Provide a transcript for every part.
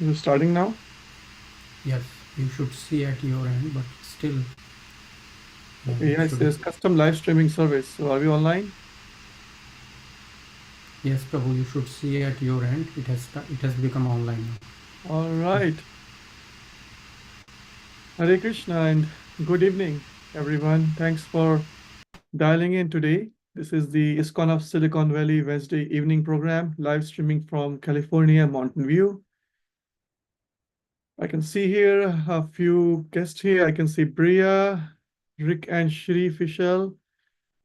Is it starting now? Yes, you should see at your end, but still Okay, it yeah, it should. says custom live streaming service. So are we online? Yes, Prabhu, you should see at your end. It has become online now. All right. Hare Krishna and good evening, everyone. Thanks for dialing in today. This is the ISKCON of Silicon Valley Wednesday evening program, live streaming from California, Mountain View. I can see here a few guests here. I can see Priya, Rick and Shri Fishel.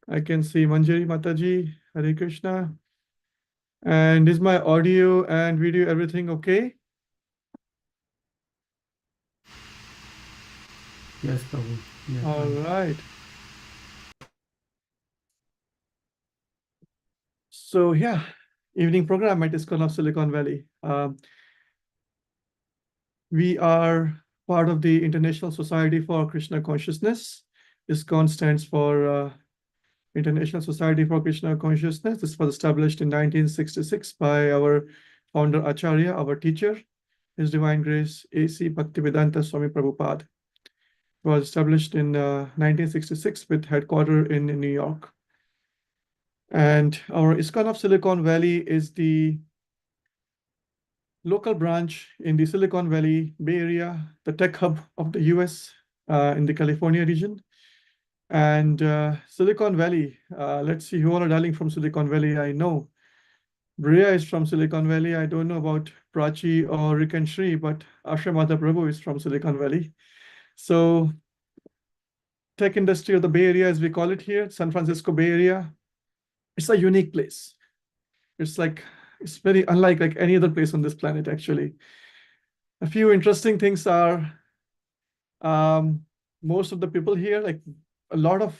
I can see Manjari Mataji, Hare Krishna. And is my audio and video everything okay? Yes, Prabhu. Yes, All fine. right. So yeah, evening program at ISKCON of Silicon Valley. We are part of the International Society for Krishna Consciousness. ISKCON stands for International Society for Krishna Consciousness. This was established in 1966 by our founder Acharya, our teacher, His Divine Grace A.C. Bhaktivedanta Swami Prabhupada. It was established in 1966 with headquarters in New York. And our ISKCON of Silicon Valley is the local branch in the Silicon Valley Bay Area, the tech hub of the US in the California region. And Silicon Valley, let's see who all are dialing from Silicon Valley. I know Bria is from Silicon Valley. I don't know about Prachi or Rick and Shri, but Asha Mata Prabhu is from Silicon Valley. So tech industry of the Bay Area, as we call it here, San Francisco Bay Area, it's a unique place. It's like, it's very unlike like any other place on this planet, actually. A few interesting things are most of the people here, like a lot of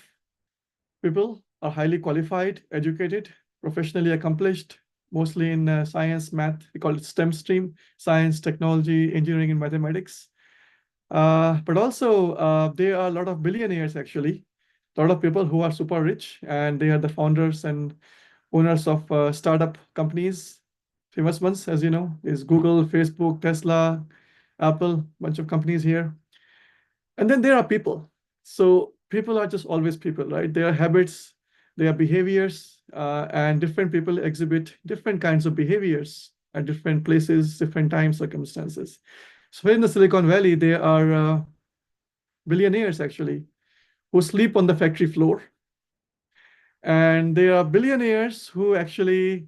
people are highly qualified, educated, professionally accomplished, mostly in science, math. We call it STEM stream: science, technology, engineering, and mathematics. But also, there are a lot of billionaires, actually, a lot of people who are super rich, and they are the founders and owners of startup companies. Famous ones, as you know, is Google, Facebook, Tesla, Apple, bunch of companies here. And then there are people. So people are just always people, right? Their habits, their behaviors, and different people exhibit different kinds of behaviors at different places, different time circumstances. So in the Silicon Valley, there are billionaires actually who sleep on the factory floor. And there are billionaires who actually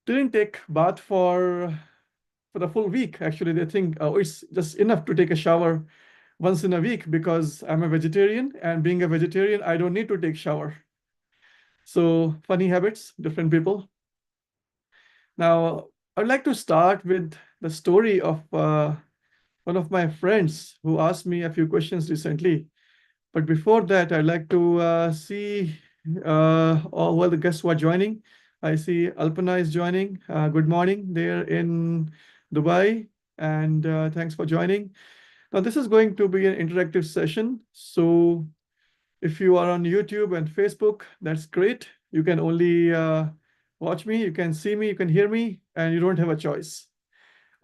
didn't take bath for the full week. Actually, they think, oh, it's just enough to take a shower once in a week because I'm a vegetarian, and being a vegetarian, I don't need to take shower. So funny habits, different people. Now, I'd like to start with the story of one of my friends who asked me a few questions recently. But before that, I'd like to see all well, the guests who are joining. I see Alpana is joining. Good morning there in Dubai, and thanks for joining. Now, this is going to be an interactive session. So if you are on YouTube and Facebook, that's great. You can only watch me, you can see me, you can hear me, and you don't have a choice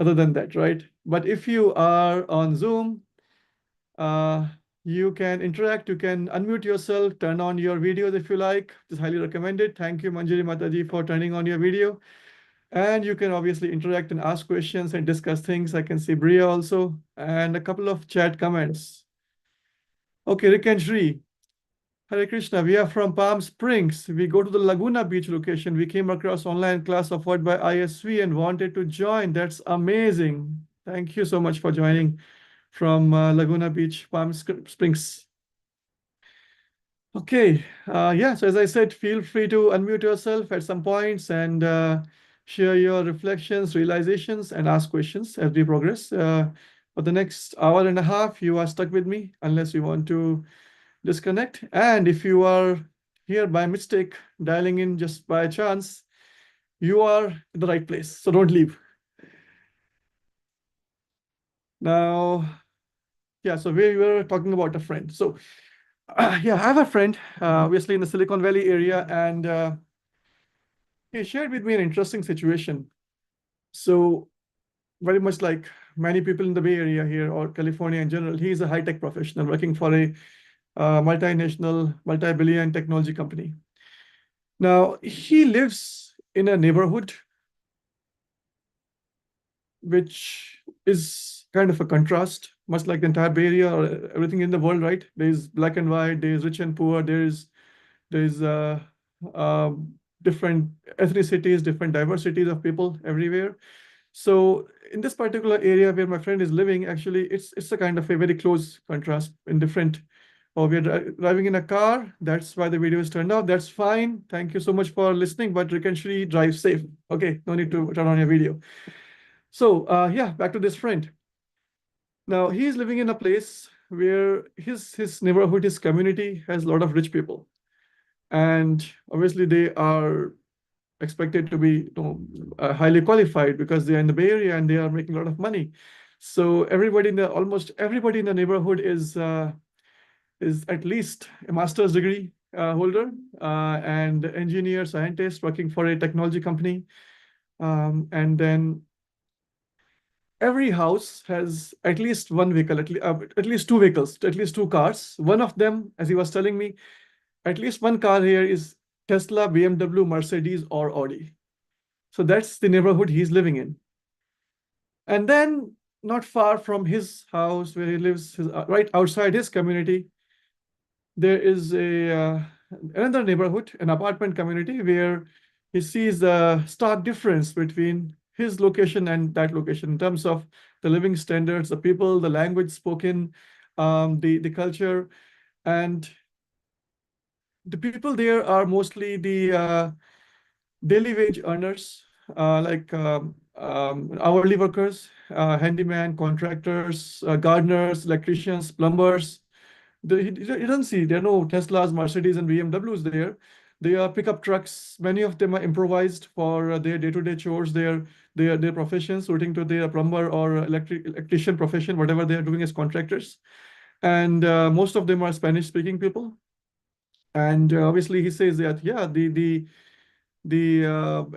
other than that, right? But if you are on Zoom, uh, you can interact, you can unmute yourself, turn on your videos if you like. Just highly recommended. Thank you, Manjari Mataji, for turning on your video. And you can obviously interact and ask questions and discuss things. I can see Bria also, and a couple of chat comments. Okay, Rick and Shri. Hare Krishna, we are from Palm Springs. We go to the Laguna Beach location. We came across online class offered by ISV and wanted to join. That's amazing. Thank you so much for joining from Laguna Beach, Palm Springs. Okay, yeah, so as I said, feel free to unmute yourself at some points and share your reflections, realizations, and ask questions as we progress. For the next hour and a half, you are stuck with me unless you want to disconnect. And if you are here by mistake, dialing in just by chance, you are in the right place. So don't leave. Now, yeah, so we were talking about a friend. So, yeah, I have a friend, obviously in the Silicon Valley area, and he shared with me an interesting situation. So, very much like many people in the Bay Area here or California in general. He's a high-tech professional working for a multinational, multi-billion technology company. Now, he lives in a neighborhood which is kind of a contrast, much like the entire Bay Area or everything in the world, right? There's black and white, there's rich and poor, there's uh, different ethnicities, different diversities of people everywhere. So in this particular area where my friend is living, actually, it's a kind of a very close contrast in different. Oh, we are driving in a car. That's why the video is turned off. That's fine. Thank you so much for listening, but you can actually drive safe. Okay, no need to turn on your video. So yeah, back to this friend. Now he's living in a place where his neighborhood, his community has a lot of rich people, and obviously they are expected to be highly qualified because they are in the Bay Area and they are making a lot of money. So almost everybody in the neighborhood is at least a master's degree holder and engineer, scientist working for a technology company. And then every house has at least one vehicle, at least two vehicles, at least two cars. One of them, as he was telling me, at least one car here is Tesla, BMW, Mercedes, or Audi. So that's the neighborhood he's living in. And then, not far from his house where he lives, right outside his community, there is another neighborhood, an apartment community, where he sees the stark difference between his location and that location in terms of the living standards, the people, the language spoken, the culture, and the people there are mostly the daily wage earners, like hourly workers, handyman, contractors, gardeners, electricians, plumbers. He doesn't see there are no Teslas, Mercedes, and BMWs there. They are pickup trucks. Many of them are improvised for their day-to-day chores, their professions, suiting to their plumber or electrician profession, whatever they are doing as contractors. And most of them are Spanish-speaking people. And obviously, he says that yeah, the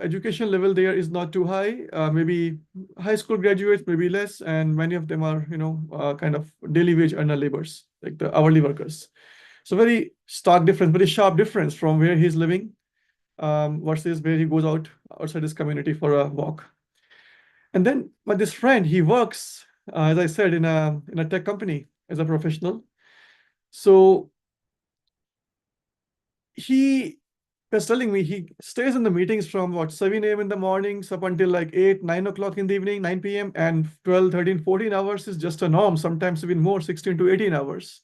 education level there is not too high. Maybe high school graduates, maybe less, and many of them are kind of daily wage earner laborers, like the hourly workers. So very stark difference, very sharp difference from where he's living versus where he goes out outside his community for a walk. And then, but this friend, he works, as I said, in a tech company as a professional. So he was telling me he stays in the meetings from what 7 a.m. in the mornings up until like 8, 9 o'clock in the evening, 9 p.m. and 12, 13, 14 hours is just a norm, sometimes even more, 16 to 18 hours.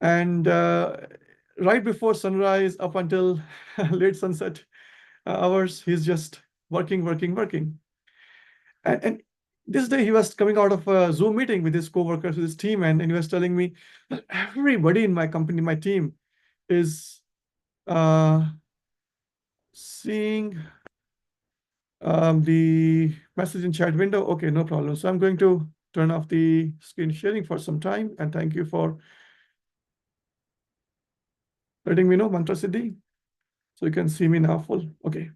And right before sunrise up until late sunset hours, he's just working, working, working. And this day he was coming out of a Zoom meeting with his coworkers, with his team, and he was telling me that everybody in my company, my team, is seeing the message in chat window. Okay, no problem. So I'm going to turn off the screen sharing for some time. And thank you for letting me know, Mantra Siddhi. So you can see me now full. Okay.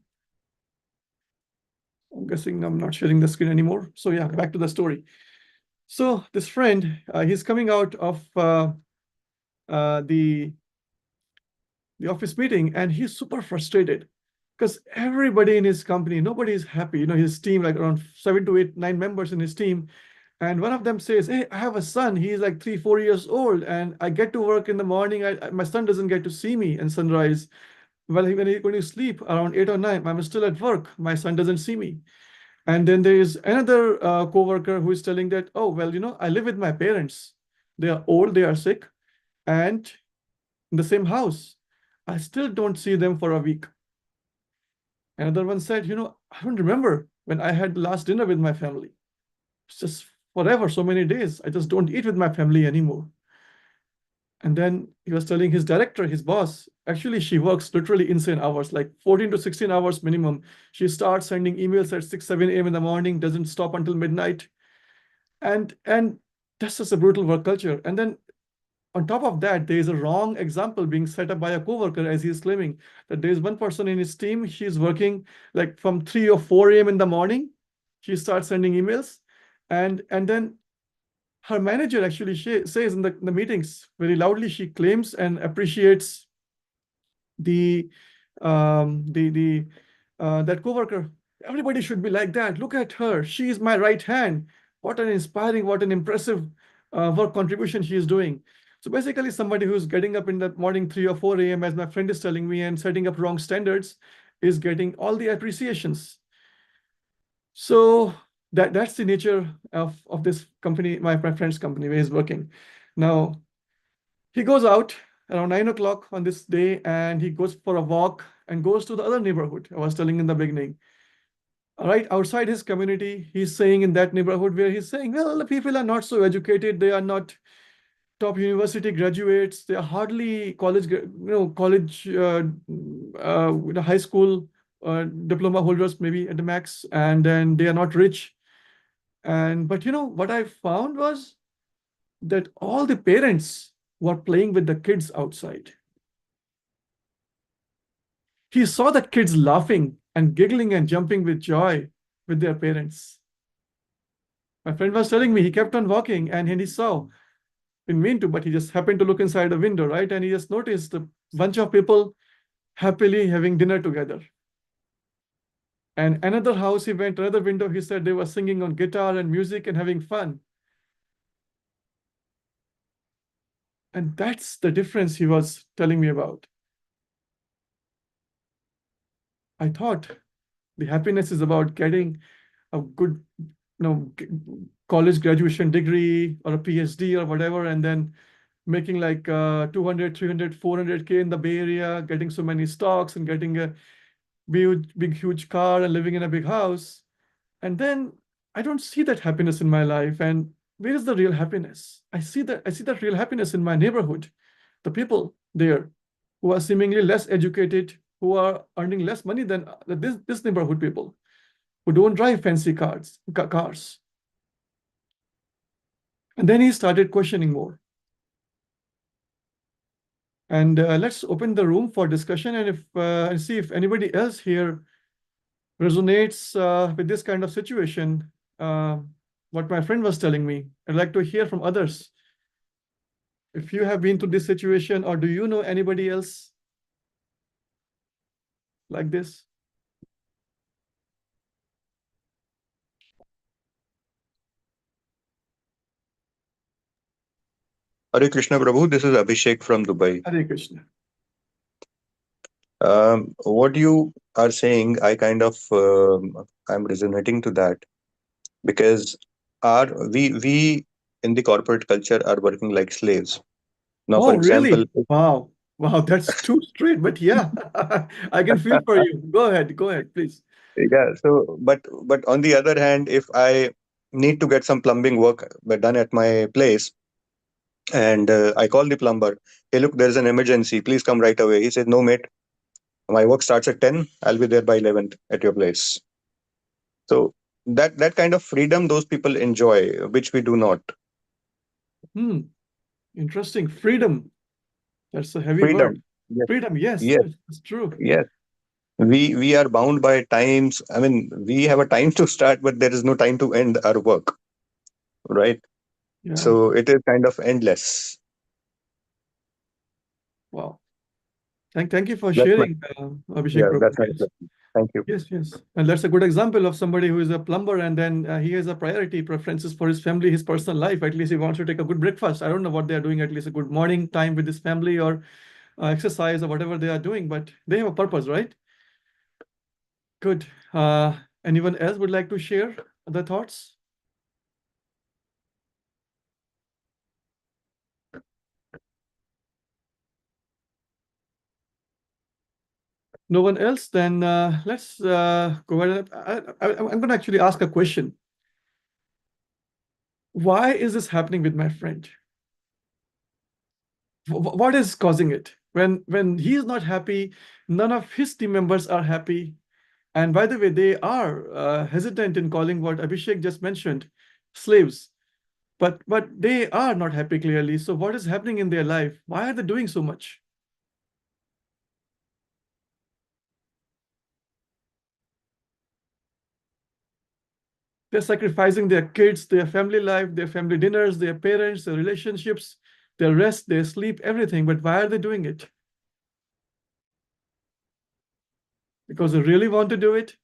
I'm guessing I'm not sharing the screen anymore. So yeah, back to the story. So this friend, he's coming out of the office meeting and he's super frustrated because everybody in his company, nobody is happy. His team, like around 7 to 8, 9 members in his team. And one of them says, hey, I have a son. He's like 3, 4 years old. And I get to work in the morning. My son doesn't get to see me in sunrise. Well, when he's going to sleep around 8 or 9, I'm still at work. My son doesn't see me. And then there is another coworker who is telling that, oh, well, I live with my parents. They are old, they are sick, and in the same house. I still don't see them for a week. Another one said, I don't remember when I had the last dinner with my family. It's just forever, so many days. I just don't eat with my family anymore. And then he was telling his director, his boss, actually, she works literally insane hours, like 14 to 16 hours minimum. She starts sending emails at 6, 7 a.m. in the morning, doesn't stop until midnight. And that's just a brutal work culture. And then on top of that, there is a wrong example being set up by a coworker as he is claiming that there is one person in his team, she's working like from 3 or 4 a.m. in the morning She starts sending emails, and then her manager actually says in the meetings very loudly, she claims and appreciates the that coworker. Everybody should be like that. Look at her. She is my right hand. What an inspiring, what an impressive work contribution she is doing. So basically, somebody who's getting up in the morning 3 or 4 a.m., as my friend is telling me, and setting up wrong standards is getting all the appreciations. So that's the nature of this company, my friend's company, where he's working. Now, he goes out around 9 o'clock on this day, and he goes for a walk and goes to the other neighborhood I was telling in the beginning. Right outside his community, he's saying in that neighborhood where he's saying, well, the people are not so educated. They are not top university graduates. They are hardly college, high school diploma holders, maybe at the max, and then they are not rich. But what I found was that all the parents were playing with the kids outside. He saw the kids laughing and giggling and jumping with joy with their parents. My friend was telling me he kept on walking, and he saw, didn't mean to, but he just happened to look inside a window, right? And he just noticed a bunch of people happily having dinner together. And another house, he went, another window, he said they were singing on guitar and music and having fun. And that's the difference he was telling me about. I thought the happiness is about getting a good, college graduation degree or a PhD or whatever, and then making like 200, 300, 400K in the Bay Area, getting so many stocks and getting a big, huge car and living in a big house. And then I don't see that happiness in my life. And where is the real happiness? I see that real happiness in my neighborhood, the people there who are seemingly less educated, who are earning less money than this neighborhood people, who don't drive fancy cars. And then he started questioning more. And let's open the room for discussion, and see if anybody else here resonates with this kind of situation. What my friend was telling me, I'd like to hear from others. If you have been through this situation, or do you know anybody else like this? Hare Krishna Prabhu, this is Abhishek from Dubai. Hare Krishna. What you are saying, I'm resonating to that because our we in the corporate culture are working like slaves. Now, for Oh, example, really? Wow. Wow, that's too straight, but yeah, I can feel for you. Go ahead, please. yeah. But on the other hand, if I need to get some plumbing work done at my place, and I call the plumber, hey, look, there's an emergency. Please come right away. He says, no, mate. My work starts at 10. I'll be there by 11 at your place. So that kind of freedom those people enjoy, which we do not. Hmm, interesting. Freedom. That's a heavy word. Freedom. Yes. Freedom, yes, Yes. that's true. Yes. We are bound by times. I mean, we have a time to start, but there is no time to end our work, right? Yeah, So it is kind of endless. wow. Thank you for That's my sharing, Abhishek yeah. Prabhu. That's my Yes. reflection. Thank you. Yes. And that's a good example of somebody who is a plumber, and then he has a priority preferences for his family, his personal life. At least he wants to take a good breakfast. I don't know what they are doing, at least a good morning time with his family, or exercise, or whatever they are doing, but they have a purpose, right? Good. Anyone else would like to share other thoughts? No one else? Then let's go ahead. I'm going to actually ask a question. Why is this happening with my friend? What is causing it? When he is not happy, none of his team members are happy. And by the way, they are hesitant in calling what Abhishek just mentioned slaves. But they are not happy clearly. So what is happening in their life? Why are they doing so much? They're sacrificing their kids, their family life, their family dinners, their parents, their relationships, their rest, their sleep, everything. But why are they doing it? Because they really want to do it?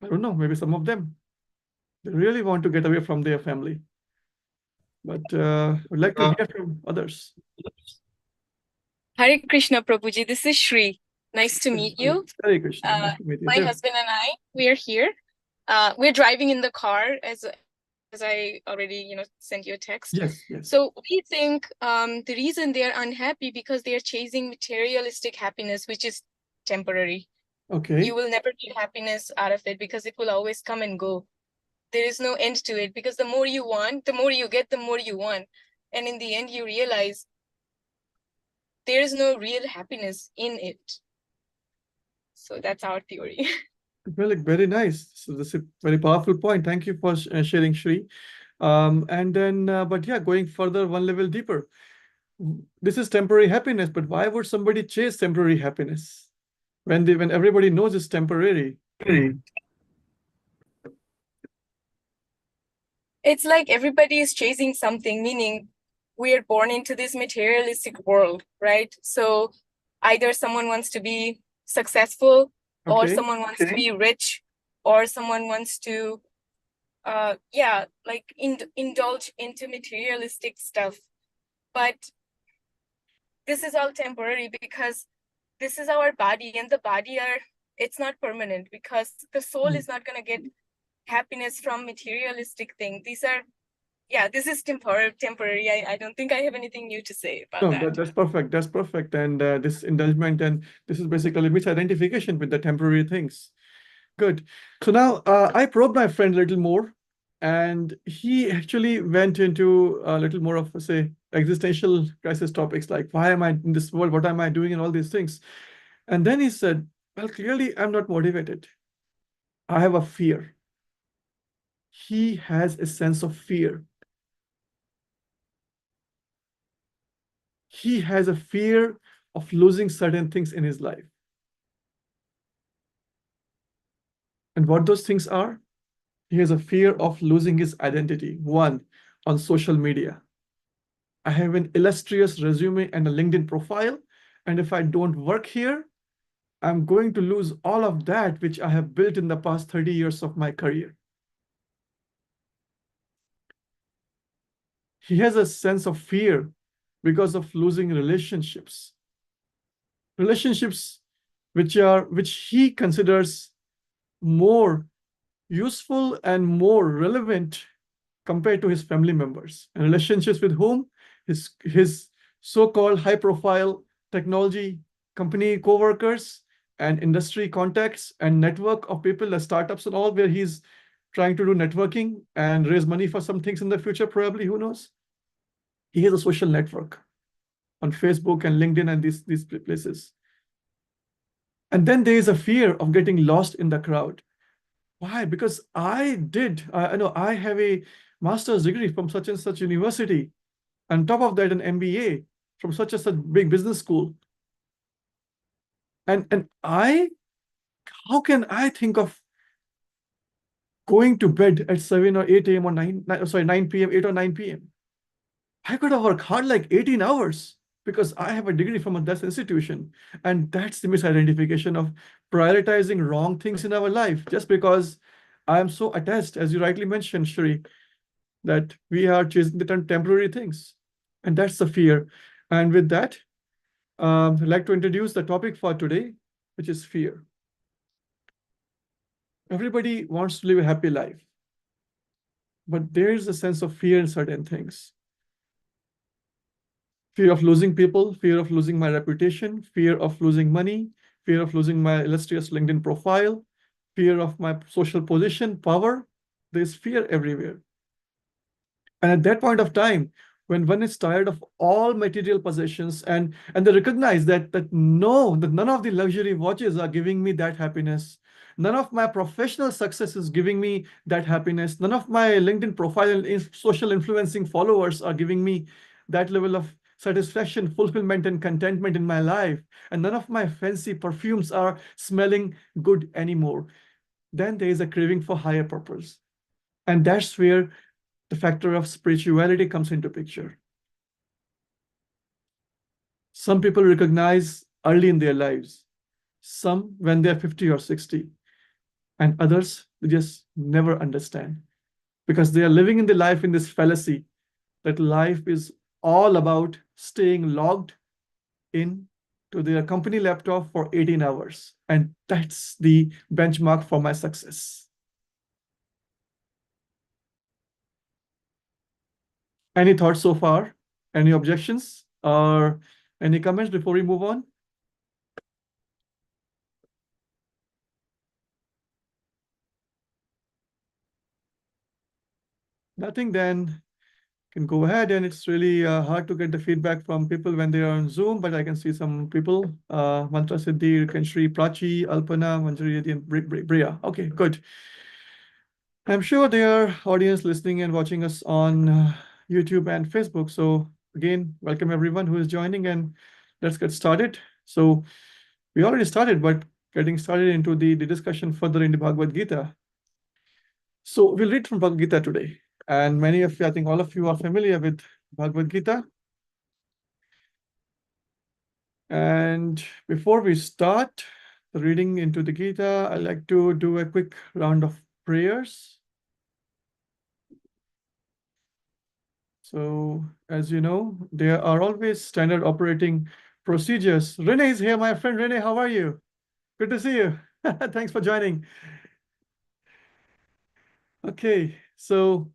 I don't know, maybe some of them. They really want to get away from their family. But I'd like to hear from others. Hare Krishna, Prabhuji. This is Shri. Nice to meet you. Hare Krishna. Nice to meet you My too. husband and I, we are here. We're driving in the car as I already, sent you a text. Yes, yes. So we think the reason they are unhappy because they are chasing materialistic happiness, which is temporary. Okay. You will never get happiness out of it because it will always come and go. There is no end to it because the more you want, the more you get, the more you want. And in the end, you realize there is no real happiness in it. So that's our theory. Well, very nice. So this is a very powerful point. Thank you for sharing, Shri. And then, but yeah, going further, one level deeper. This is temporary happiness, but why would somebody chase temporary happiness when everybody knows it's temporary? It's like everybody is chasing something, meaning we are born into this materialistic world, right? So either someone wants to be successful, or Okay. someone wants to be rich, or someone wants to, indulge into materialistic stuff. But this is all temporary because this is our body, and the body it's not permanent because the soul is not going to get happiness from materialistic thing. This is temporary. I don't think I have anything new to say about that. That's perfect. That's perfect. And this indulgence, and this is basically misidentification with the temporary things. Good. So now I probed my friend a little more, and he actually went into a little more of, say, existential crisis topics like, why am I in this world? What am I doing? And all these things. And then he said, well, clearly I'm not motivated. I have a fear. He has a sense of fear. He has a fear of losing certain things in his life. And what those things are? He has a fear of losing his identity. One, on social media. I have an illustrious resume and a LinkedIn profile. And if I don't work here, I'm going to lose all of that which I have built in the past 30 years of my career. He has a sense of fear because of losing relationships. Relationships which he considers more useful and more relevant compared to his family members. And relationships with whom? His so-called high-profile technology company co-workers and industry contacts and network of people, the startups and all, where he's trying to do networking and raise money for some things in the future, probably, who knows? He has a social network on Facebook and LinkedIn and these places. And then there is a fear of getting lost in the crowd. Why? Because I know I have a master's degree from such and such university. On top of that, an MBA from such and such big business school. And how can I think of going to bed at 7 or 8 a.m. or 9 p.m., 8 or 9 p.m.? I could have worked hard like 18 hours because I have a degree from that institution. And that's the misidentification of prioritizing wrong things in our life, just because I am so attached, as you rightly mentioned, Shri, that we are chasing the temporary things. And that's the fear. And with that, I'd like to introduce the topic for today, which is fear. Everybody wants to live a happy life, but there is a sense of fear in certain things. Fear of losing people, fear of losing my reputation, fear of losing money, fear of losing my illustrious LinkedIn profile, fear of my social position, power. There's fear everywhere. And at that point of time, when one is tired of all material possessions and they recognize that none of the luxury watches are giving me that happiness. None of my professional success is giving me that happiness. None of my LinkedIn profile and social influencing followers are giving me that level of satisfaction, fulfillment, and contentment in my life. And none of my fancy perfumes are smelling good anymore. then there is a craving for higher purpose. And that's where the factor of spirituality comes into picture. Some people recognize early in their lives, some when they're 50 or 60, and others they just never understand because they are living in the life in this fallacy that life is all about staying logged in to their company laptop for 18 hours. And that's the benchmark for my success. Any thoughts so far? Any objections or any comments before we move on? Nothing, then can go ahead. And it's really hard to get the feedback from people when they are on Zoom, but I can see some people, Mantra Siddhi, Kanshri, Prachi, Alpana, Manjari, and Bria. Okay, good. I'm sure there are audience listening and watching us on YouTube and Facebook. So again, welcome everyone who is joining, and let's get started. So we already started, but getting started into the discussion further in the Bhagavad Gita. So we'll read from Bhagavad Gita today. And many of you, I think all of you are familiar with Bhagavad Gita. And before we start the reading into the Gita, I'd like to do a quick round of prayers. So, as you know, there are always standard operating procedures. Rene is here, my friend. Rene, how are you? Good to see you. Thanks for joining. Okay, so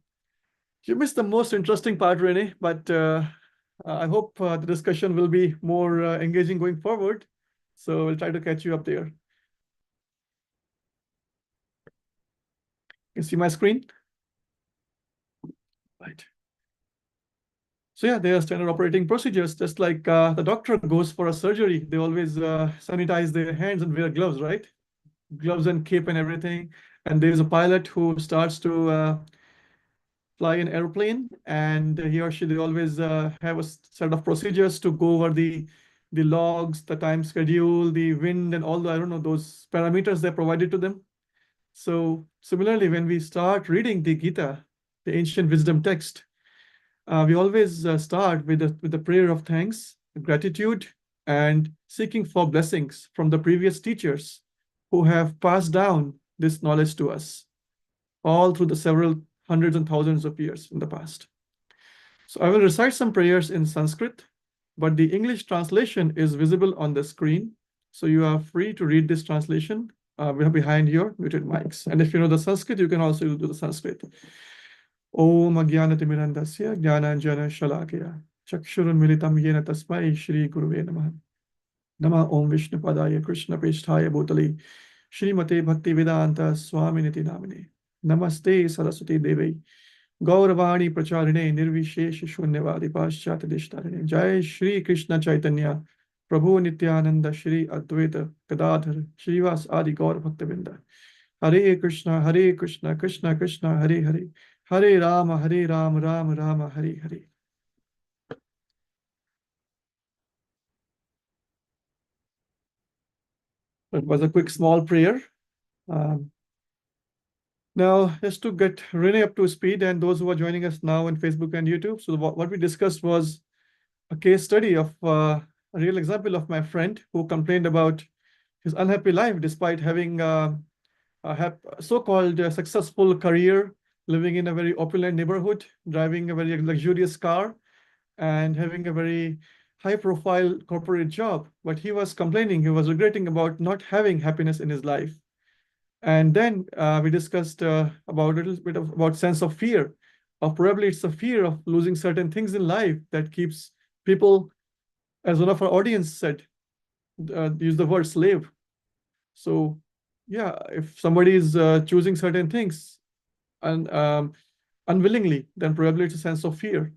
you missed the most interesting part, Rene, but I hope the discussion will be more engaging going forward. So we'll try to catch you up there. You see my screen? Right. So yeah, there are standard operating procedures, just like the doctor goes for a surgery. They always sanitize their hands and wear gloves, right? Gloves and cape and everything. And there's a pilot who starts to fly an airplane, and he or she, they always have a set of procedures to go over the logs, the time schedule, the wind, and all the, I don't know, those parameters they're provided to them. So similarly, when we start reading the Gita, the ancient wisdom text, we always start with the prayer of thanks, gratitude, and seeking for blessings from the previous teachers who have passed down this knowledge to us all through the several hundreds and thousands of years in the past. So I will recite some prayers in Sanskrit, but the English translation is visible on the screen. So you are free to read this translation behind your muted mics. And if you know the Sanskrit, you can also do the Sanskrit. Om Ajnanatimirandasya Jnananjana Shalakaya Chakshurunmilitam Yena Tasmai Shri Guruve Namaha. Nama Om Vishnupadaya Krishna Pesthaya Bhutale Shrimate Bhaktivedanta Swaminiti Namine. Namaste Saraswati Devi Gauravani Pracharine Nirvishesh Shunyavadi Paschat Dishtarine. Jai Shri Krishna Chaitanya Prabhu Nityananda Shri Advaita Gadadhar Shrivas Adi Gaur Bhaktavinda. Hare Krishna, Krishna Krishna, Hare Hare. Hare Rama, Rama Rama, Hare Hare. It was a quick small prayer. Now, just to get Rene up to speed and those who are joining us now on Facebook and YouTube. So what we discussed was a case study of a real example of my friend who complained about his unhappy life despite having a so-called successful career, living in a very opulent neighborhood, driving a very luxurious car, and having a very high-profile corporate job. But he was complaining, he was regretting about not having happiness in his life. And then we discussed about a little bit about sense of fear, or probably it's a fear of losing certain things in life that keeps people, as one of our audience said, use the word slave. So yeah, if somebody is choosing certain things and unwillingly, then probably it's a sense of fear.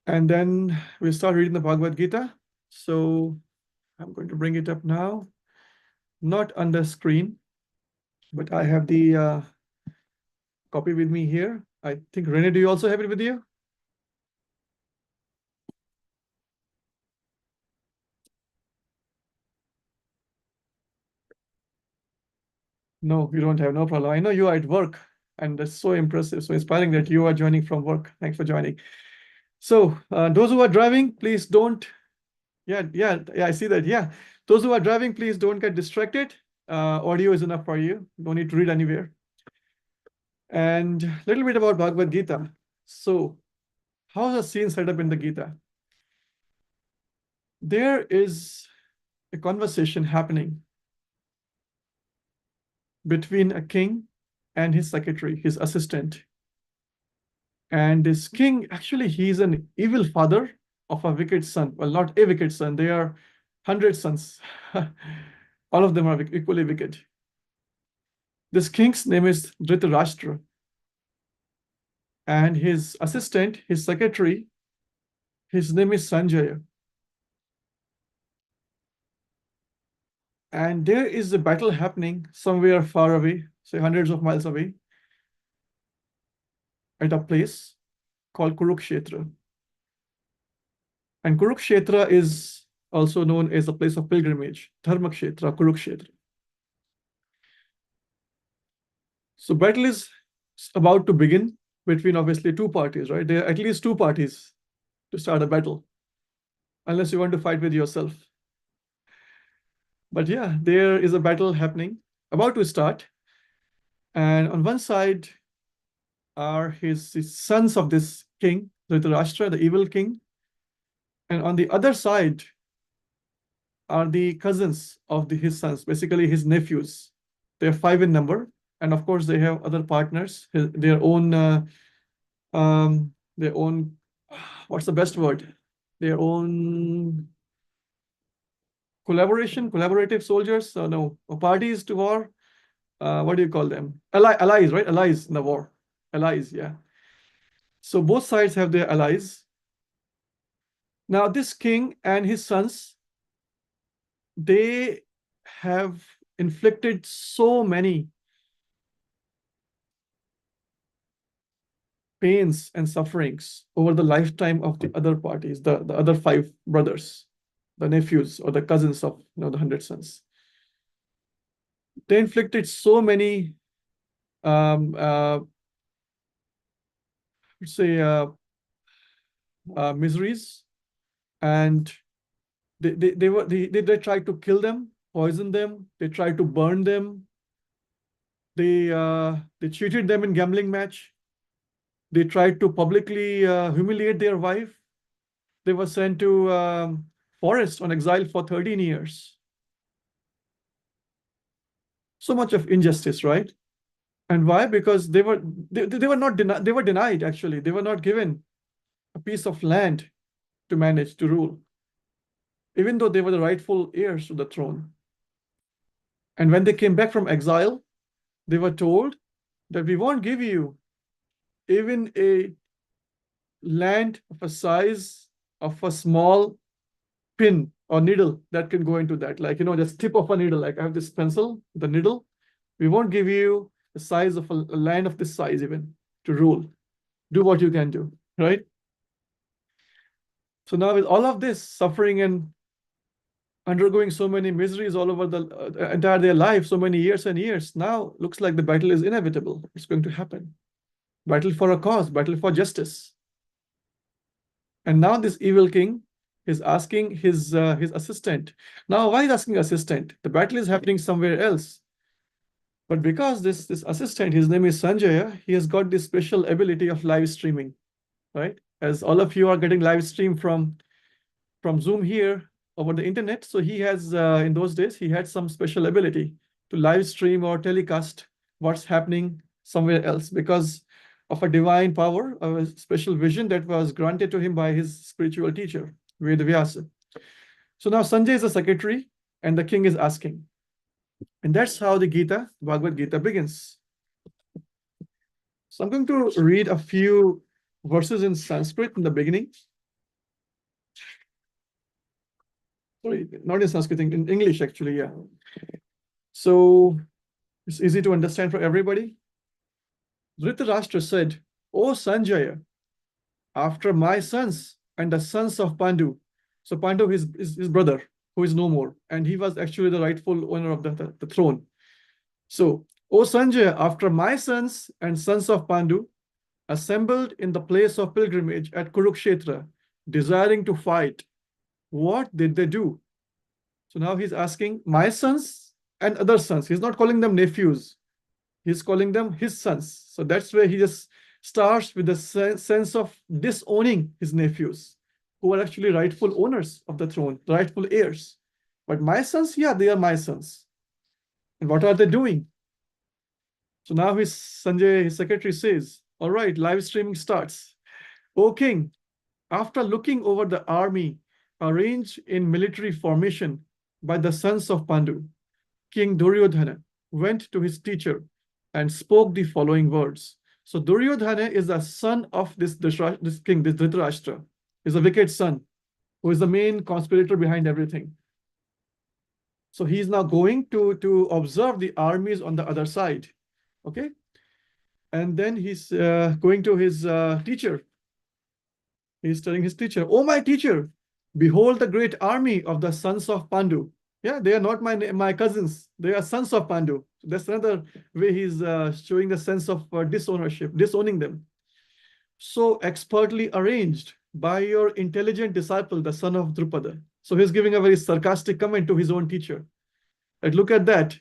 And then we start reading the Bhagavad Gita. So I'm going to bring it up now, not on the screen, but I have the copy with me here. I think, Rene, do you also have it with you? No, you don't have no problem. I know you are at work, and that's so impressive, so inspiring that you are joining from work. Thanks for joining. So those who are driving, please don't. Yeah, I see that. Yeah, those who are driving, please don't get distracted. Audio is enough for you. Don't need to read anywhere. And a little bit about Bhagavad Gita. So, how's the scene set up in the Gita? There is a conversation happening between a king and his secretary, his assistant. And this king, actually, he's an evil father of a wicked son. Well, not a wicked son, they are 100 sons. All of them are equally wicked. This king's name is Dhritarashtra. And his assistant, his secretary, his name is Sanjaya. And there is a battle happening somewhere far away, say hundreds of miles away, at a place called Kurukshetra. And Kurukshetra is also known as a place of pilgrimage, Dharmakshetra, Kurukshetra. So battle is about to begin between obviously two parties, right? There are at least two parties to start a battle, unless you want to fight with yourself. But yeah, there is a battle happening, about to start. And on one side are his sons of this king, Dhritarashtra, the evil king. And on the other side are the cousins of his sons, basically his nephews. They're 5 in number. And of course, they have other partners, their own, what's the best word? Their own collaborative soldiers, no, parties to war. What do you call them? Allies, right? Allies in the war. Allies, yeah. So both sides have their allies. Now this king and his sons, they have inflicted so many pains and sufferings over the lifetime of the other parties, the other 5 brothers, the nephews or the cousins of the 100 sons. They inflicted so many miseries, and they tried to kill them, poison them, they tried to burn them, they cheated them in gambling match, they tried to publicly humiliate their wife. They were sent to forest on exile for 13 years. So much of injustice, right? And why? Because they were denied, actually. They were not given a piece of land to manage, to rule, even though they were the rightful heirs to the throne. And when they came back from exile, they were told that we won't give you even a land of a size of a small pin or needle that can go into that, like, just tip of a needle. Like I have this pencil, the needle. We won't give you the size of a land of this size even to rule. Do what you can do, right? So now with all of this suffering and undergoing so many miseries all over the entire their life, so many years and years, now looks like the battle is inevitable. It's going to happen. Battle for a cause, battle for justice. And now this evil king is asking his assistant. Now, why is asking assistant? The battle is happening somewhere else. But because this assistant, his name is Sanjaya, he has got this special ability of live streaming, right? As all of you are getting live stream from Zoom here over the internet. So he has, in those days, he had some special ability to live stream or telecast what's happening somewhere else because of a divine power, a special vision that was granted to him by his spiritual teacher, Vedavyasa. So now Sanjay is the secretary and the king is asking. And that's how the Gita, Bhagavad Gita begins. So I'm going to read a few verses in Sanskrit in the beginning. Sorry, not in Sanskrit, in English actually, yeah. So it's easy to understand for everybody. Dhritarashtra said, "O Sanjaya, after my sons and the sons of Pandu," so Pandu is his brother, who is no more, and he was actually the rightful owner of the throne. So O Sanjay, after my sons and sons of Pandu assembled in the place of pilgrimage at Kurukshetra, desiring to fight, what did they do? So now he's asking my sons and other sons. He's not calling them nephews. He's calling them his sons. So that's where he just starts with the sense of disowning his nephews, who are actually rightful owners of the throne, the rightful heirs. But my sons, yeah, they are my sons. And what are they doing? So now Sanjay, his secretary, says, all right, live streaming starts. O king, after looking over the army arranged in military formation by the sons of Pandu, King Duryodhana went to his teacher and spoke the following words. So Duryodhana is the son of this king, this Dhritarashtra, is a wicked son, who is the main conspirator behind everything. So he's now going to observe the armies on the other side. Okay. And then he's going to his teacher. He's telling his teacher, oh, my teacher, behold the great army of the sons of Pandu. Yeah, they are not my cousins. They are sons of Pandu. So that's another way he's showing the sense of disowning them. So expertly arranged by your intelligent disciple, the son of Drupada. So he's giving a very sarcastic comment to his own teacher. And look at that.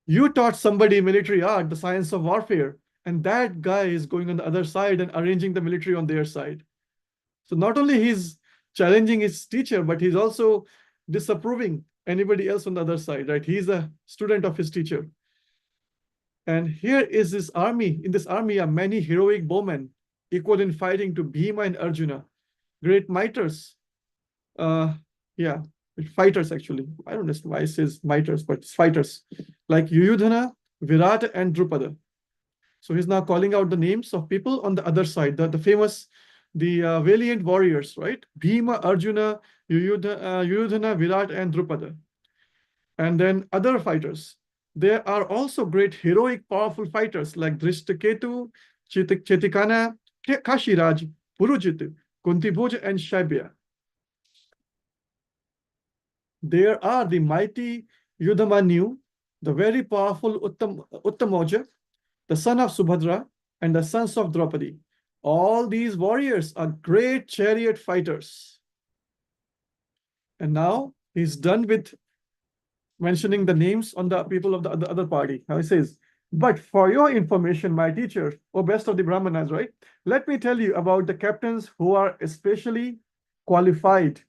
You taught somebody military art, the science of warfare, and that guy is going on the other side and arranging the military on their side. So not only he's challenging his teacher, but he's also disapproving anybody else on the other side, right? He's a student of his teacher. And here is this army. In this army are many heroic bowmen, equal in fighting to Bhima and Arjuna, great miters. Yeah, fighters actually. I don't know why it says miters, but it's fighters like Yuyudhana, Virata, and Drupada. So he's now calling out the names of people on the other side, the famous, the valiant warriors, right? Bhima, Arjuna, Yuyudhana, Virat, and Drupada. And then other fighters. There are also great heroic, powerful fighters like Drishtaketu, Chetikana, Kashiraj, Purujit, Kuntibhuj, and Shaibya. There are the mighty Yudhamanyu, the very powerful Uttamoja, the son of Subhadra, and the sons of Draupadi. All these warriors are great chariot fighters. And now he's done with mentioning the names on the people of the other party. Now he says, but for your information, my teacher, or best of the Brahmanas, right? Let me tell you about the captains who are especially qualified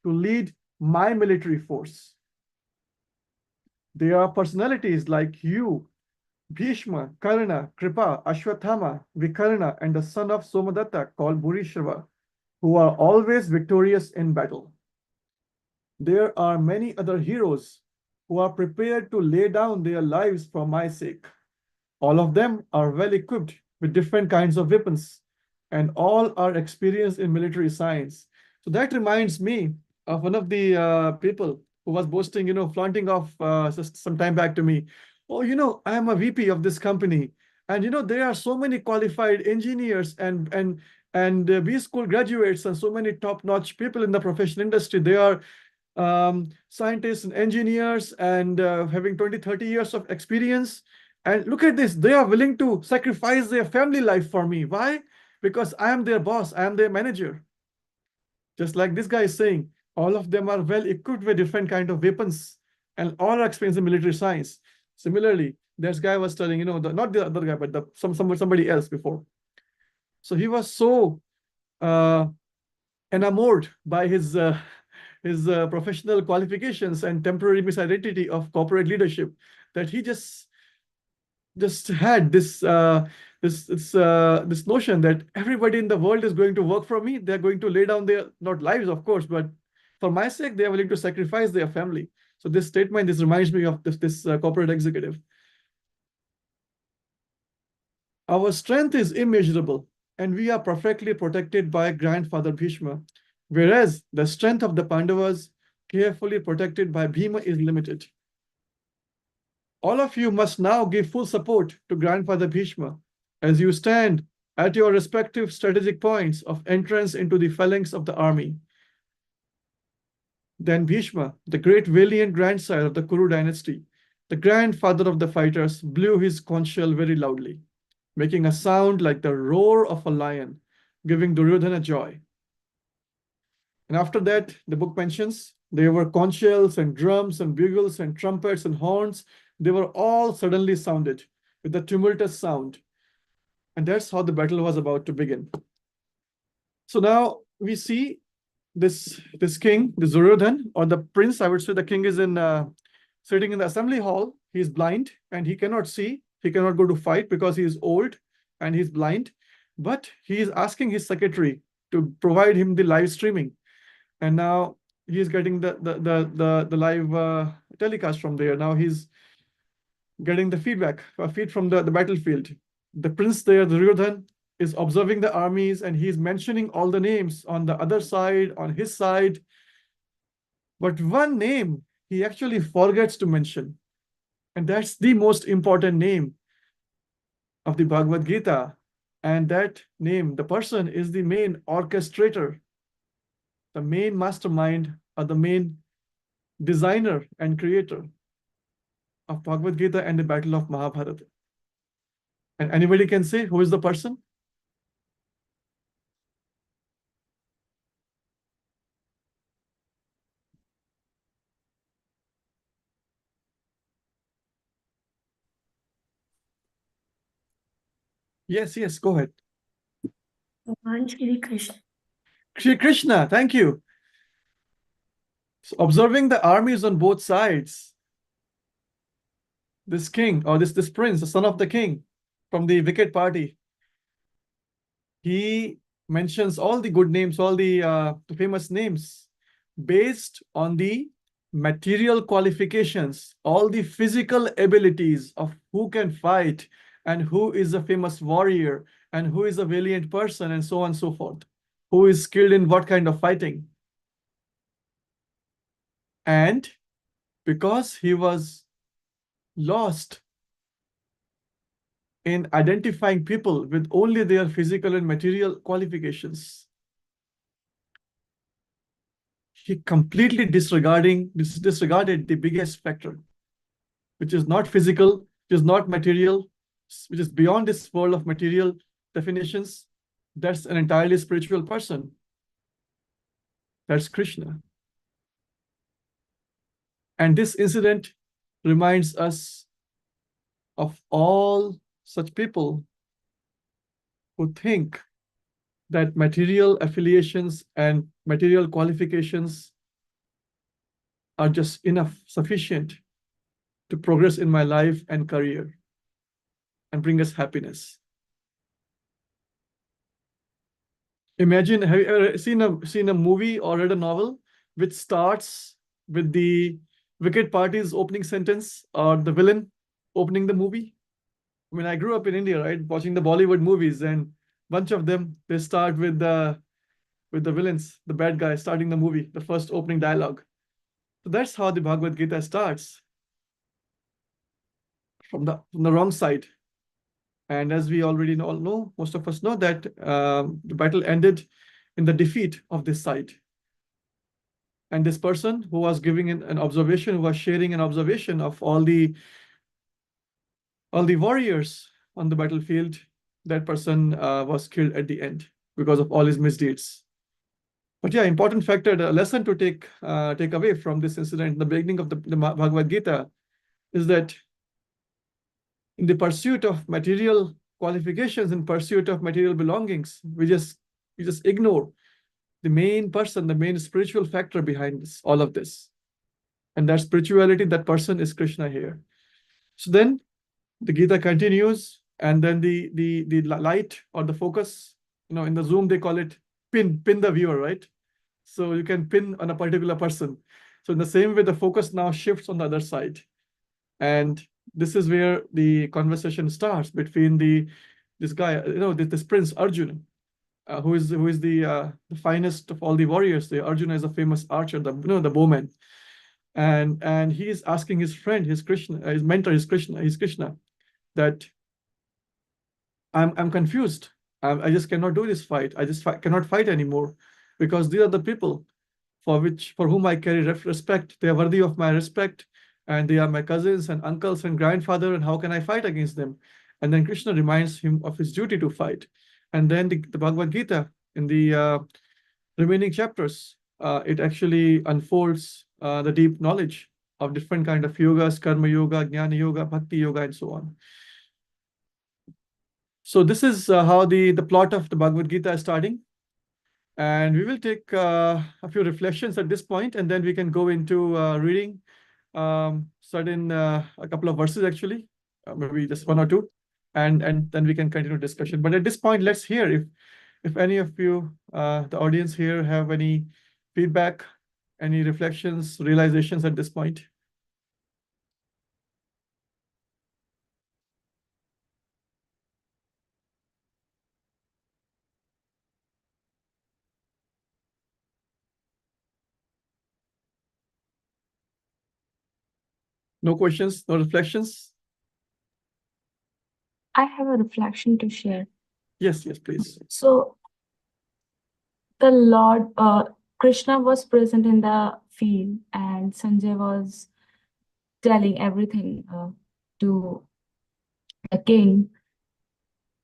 to lead my military force. They are personalities like you, Bhishma, Karna, Kripa, Ashwathama, Vikarna, and the son of Somadatta called Bhurishava, who are always victorious in battle. There are many other heroes who are prepared to lay down their lives for my sake. All of them are well equipped with different kinds of weapons, and all are experienced in military science. So that reminds me of one of the people who was boasting, flaunting off just some time back to me. Oh, I am a VP of this company, and there are so many qualified engineers and B school graduates and so many top-notch people in the professional industry. They are scientists and engineers and having 20, 30 years of experience. And look at this, they are willing to sacrifice their family life for me. Why? Because I am their boss, I am their manager. Just like this guy is saying, all of them are well equipped with different kind of weapons and all are experienced in military science. Similarly, this guy was telling, not the other guy, but somebody else before. So he was so enamored by his professional qualifications and temporary misidentity of corporate leadership that he just had this notion that everybody in the world is going to work for me. They're going to lay down their, not lives, of course, but for my sake, they are willing to sacrifice their family. So this statement, this reminds me of this corporate executive. Our strength is immeasurable, and we are perfectly protected by grandfather Bhishma, whereas the strength of the Pandavas, carefully protected by Bhima, is limited. All of you must now give full support to grandfather Bhishma as you stand at your respective strategic points of entrance into the phalanx of the army. Then Bhishma, the great valiant grandsire of the Kuru dynasty, The grandfather of the fighters blew his conch shell very loudly, making a sound like the roar of a lion, giving Duryodhana joy. And after that, the book mentions there were conch shells and drums and bugles and trumpets and horns. They were all suddenly sounded with a tumultuous sound. And that's how the battle was about to begin. So now we see this king, the Duryodhan, or the prince. I would say the king is sitting in the assembly hall. He's blind and he cannot see. He cannot go to fight because he is old and he's blind. But he is asking his secretary to provide him the live streaming. And now he is getting the live telecast from there. Now he's getting the feed from the battlefield. The prince there, the Duryodhan, is observing the armies and he's mentioning all the names on the other side, on his side. But one name he actually forgets to mention. And that's the most important name of the Bhagavad Gita. And that name, the person, is the main orchestrator, the main mastermind, or the main designer and creator of Bhagavad Gita and the Battle of Mahabharata. And anybody can say who is the person? Yes, go ahead. Shri Krishna. Shri Krishna, thank you. So observing the armies on both sides, this king or this prince, the son of the king from the wicked party, he mentions all the good names, all the famous names based on the material qualifications, all the physical abilities of who can fight and who is a famous warrior and who is a valiant person and so on and so forth, who is skilled in what kind of fighting. And because he was lost in identifying people with only their physical and material qualifications, he completely disregarded the biggest factor, which is not physical, which is not material, which is beyond this world of material definitions. That's an entirely spiritual person. That's Krishna. And this incident reminds us of all such people who think that material affiliations and material qualifications are just enough, sufficient to progress in my life and career and bring us happiness. Imagine, have you ever seen a movie or read a novel which starts with the wicked party's opening sentence or the villain opening the movie? I mean, I grew up in India, right, watching the Bollywood movies, and a bunch of them, they start with the villains, the bad guy starting the movie, the first opening dialogue. So that's how the Bhagavad Gita starts, from the wrong side. And as we already know, most of us know that the battle ended in the defeat of this side. And this person who was giving an observation, who was sharing an observation of all the warriors on the battlefield, that person was killed at the end because of all his misdeeds. But yeah, important factor, the lesson to take away from this incident, the beginning of the Bhagavad Gita, is that in the pursuit of material qualifications, in pursuit of material belongings, we just ignore the main person, the main spiritual factor behind this, all of this. And that spirituality, that person is Krishna here. So then the Gita continues, and then the light or the focus, in the Zoom, they call it pin the viewer, right? So you can pin on a particular person. So in the same way, the focus now shifts on the other side. And this is where the conversation starts between this guy, this Prince Arjuna, who is the finest of all the warriors. The Arjuna is a famous archer, the bowman, and he is asking his friend, his mentor, his Krishna, that I'm confused. I just cannot do this fight. I just cannot fight anymore, because these are the people for whom I carry respect. They are worthy of my respect. and they are my cousins and uncles and grandfather, and how can I fight against them? And then Krishna reminds him of his duty to fight. And then the Bhagavad Gita, in the remaining chapters, it actually unfolds the deep knowledge of different kind of yogas, karma yoga, jnana yoga, bhakti yoga, and so on. So this is how the plot of the Bhagavad Gita is starting. And we will take a few reflections at this point, and then we can go into reading certain a couple of verses actually, maybe just one or two, and then we can continue discussion. But at this point, let's hear if any of you, the audience here, have any feedback, any reflections, realizations at this point. No questions, no reflections? I have a reflection to share. Yes, please. So the Lord, Krishna was present in the field, and Sanjay was telling everything to the king,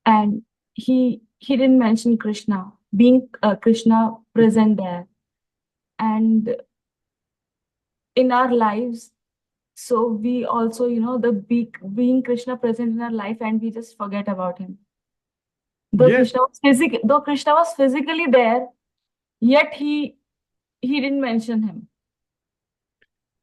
and he didn't mention Krishna, being Krishna present there, and in our lives. So we also, being Krishna present in our life, and we just forget about him. Though Yes. Krishna was physically there, yet he didn't mention him.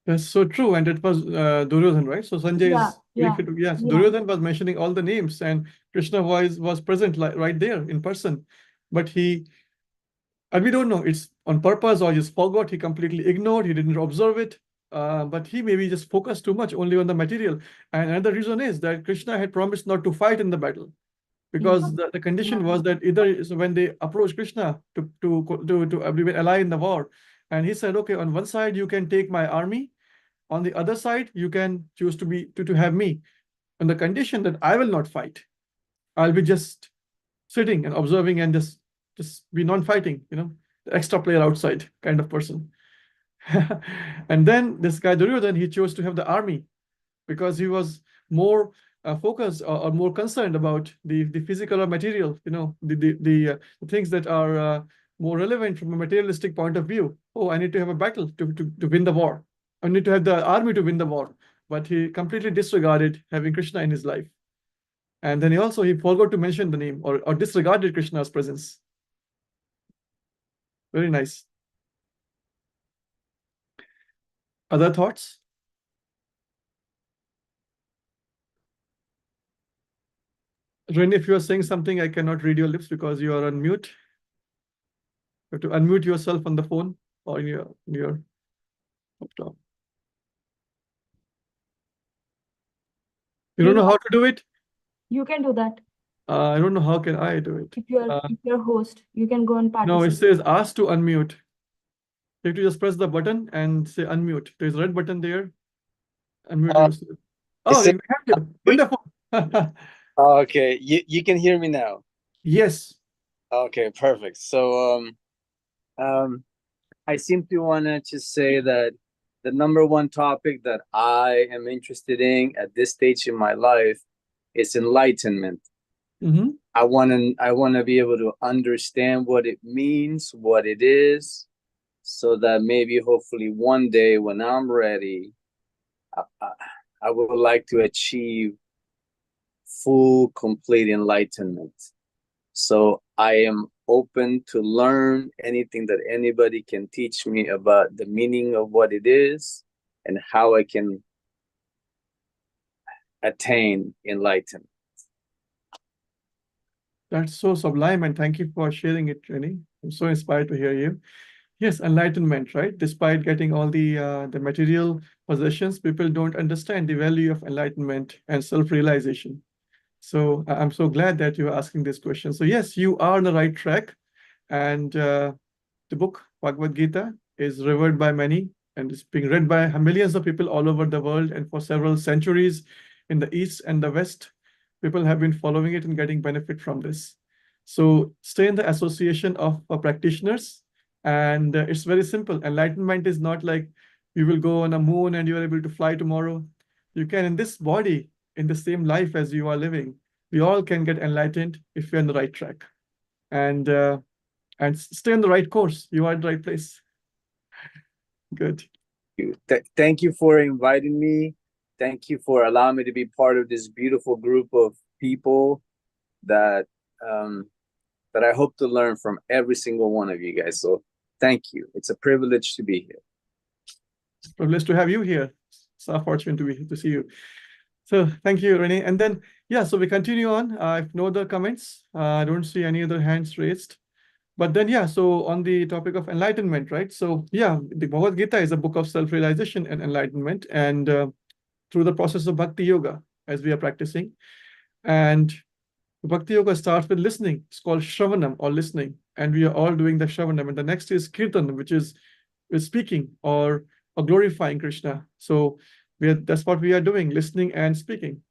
That's so true, and it was Duryodhan, right? So Sanjay is Yeah. yes. Duryodhan was mentioning all the names, and Krishna was present right there in person, but and we don't know it's on purpose or just forgot. He completely ignored. He didn't observe it. But he maybe just focused too much only on the material. And another reason is that Krishna had promised not to fight in the battle, because the condition was that either so when they approached Krishna to everyone ally in the war, and he said, okay, on one side you can take my army, on the other side you can choose to have me, on the condition that I will not fight. I'll be just sitting and observing and just be non-fighting, the extra player outside kind of person. And then this guy Duryodhan, he chose to have the army because he was more focused or more concerned about the physical or material, the things that are more relevant from a materialistic point of view. Oh, I need to have a battle to win the war. I need to have the army to win the war. But he completely disregarded having Krishna in his life. And then he forgot to mention the name or disregarded Krishna's presence. Very nice. Other thoughts? Ren, if you are saying something, I cannot read your lips because you are on mute. You have to unmute yourself on the phone or in your laptop. You don't know how to do it? You can do that. I don't know how can I do it. If you're host, you can go and No, it participate. says ask to unmute. You have to just press the button and say unmute. There's a red button there. Unmute yourself. Oh, we have you. Wonderful. Okay, you can hear me now. Yes. Okay, perfect. So I simply want to just say that the number one topic that I am interested in at this stage in my life is enlightenment. Mm-hmm. I want to be able to understand what it means, what it is, so that maybe hopefully one day when I'm ready, I would like to achieve full, complete enlightenment. So I am open to learn anything that anybody can teach me about the meaning of what it is and how I can attain enlightenment. That's so sublime, and thank you for sharing it, Rennie. I'm so inspired to hear you. Yes, enlightenment, right? Despite getting all the material possessions, people don't understand the value of enlightenment and self-realization. So I'm so glad that you're asking this question. So yes, you are on the right track, and the book Bhagavad Gita is revered by many, and it's being read by millions of people all over the world, and for several centuries in the East and the West, people have been following it and getting benefit from this. So stay in the association of practitioners, and it's very simple. Enlightenment is not like you will go on a moon and you are able to fly tomorrow. You can, in this body, in the same life as you are living, we all can get enlightened if we're on the right track. And stay on the right course. You are in the right place. Good. Thank you for inviting me. Thank you for allowing me to be part of this beautiful group of people that that I hope to learn from every single one of you guys. So thank you. It's a privilege to be here. It's a privilege to have you here. It's our fortune to see you. So thank you, Renee. And then, yeah, so we continue on. If no other comments, I don't see any other hands raised. But then, yeah, so on the topic of enlightenment, right? So, yeah, the Bhagavad Gita is a book of self-realization and enlightenment, and through the process of bhakti yoga, as we are practicing. And bhakti yoga starts with listening. It's called shravanam, or listening. And we are all doing the shravanam. And the next is kirtan, which is speaking or glorifying Krishna. So that's what we are doing, listening and speaking.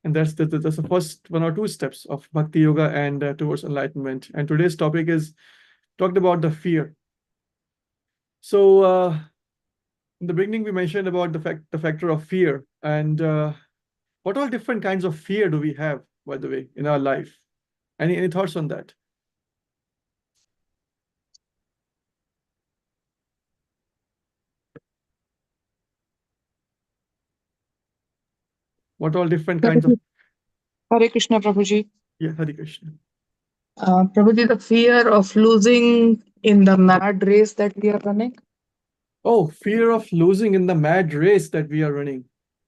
And that's the first one or two steps of bhakti yoga and towards enlightenment. And today's topic is talked about the fear. So in the beginning, we mentioned about the factor of fear. And what all different kinds of fear do we have, by the way, in our life? Any thoughts on that? What all different kinds of... Hare Krishna, Prabhuji. Yeah, Hare Krishna. Prabhuji, the fear of losing in the mad race that we are running. Oh, fear of losing in the mad race that we are running.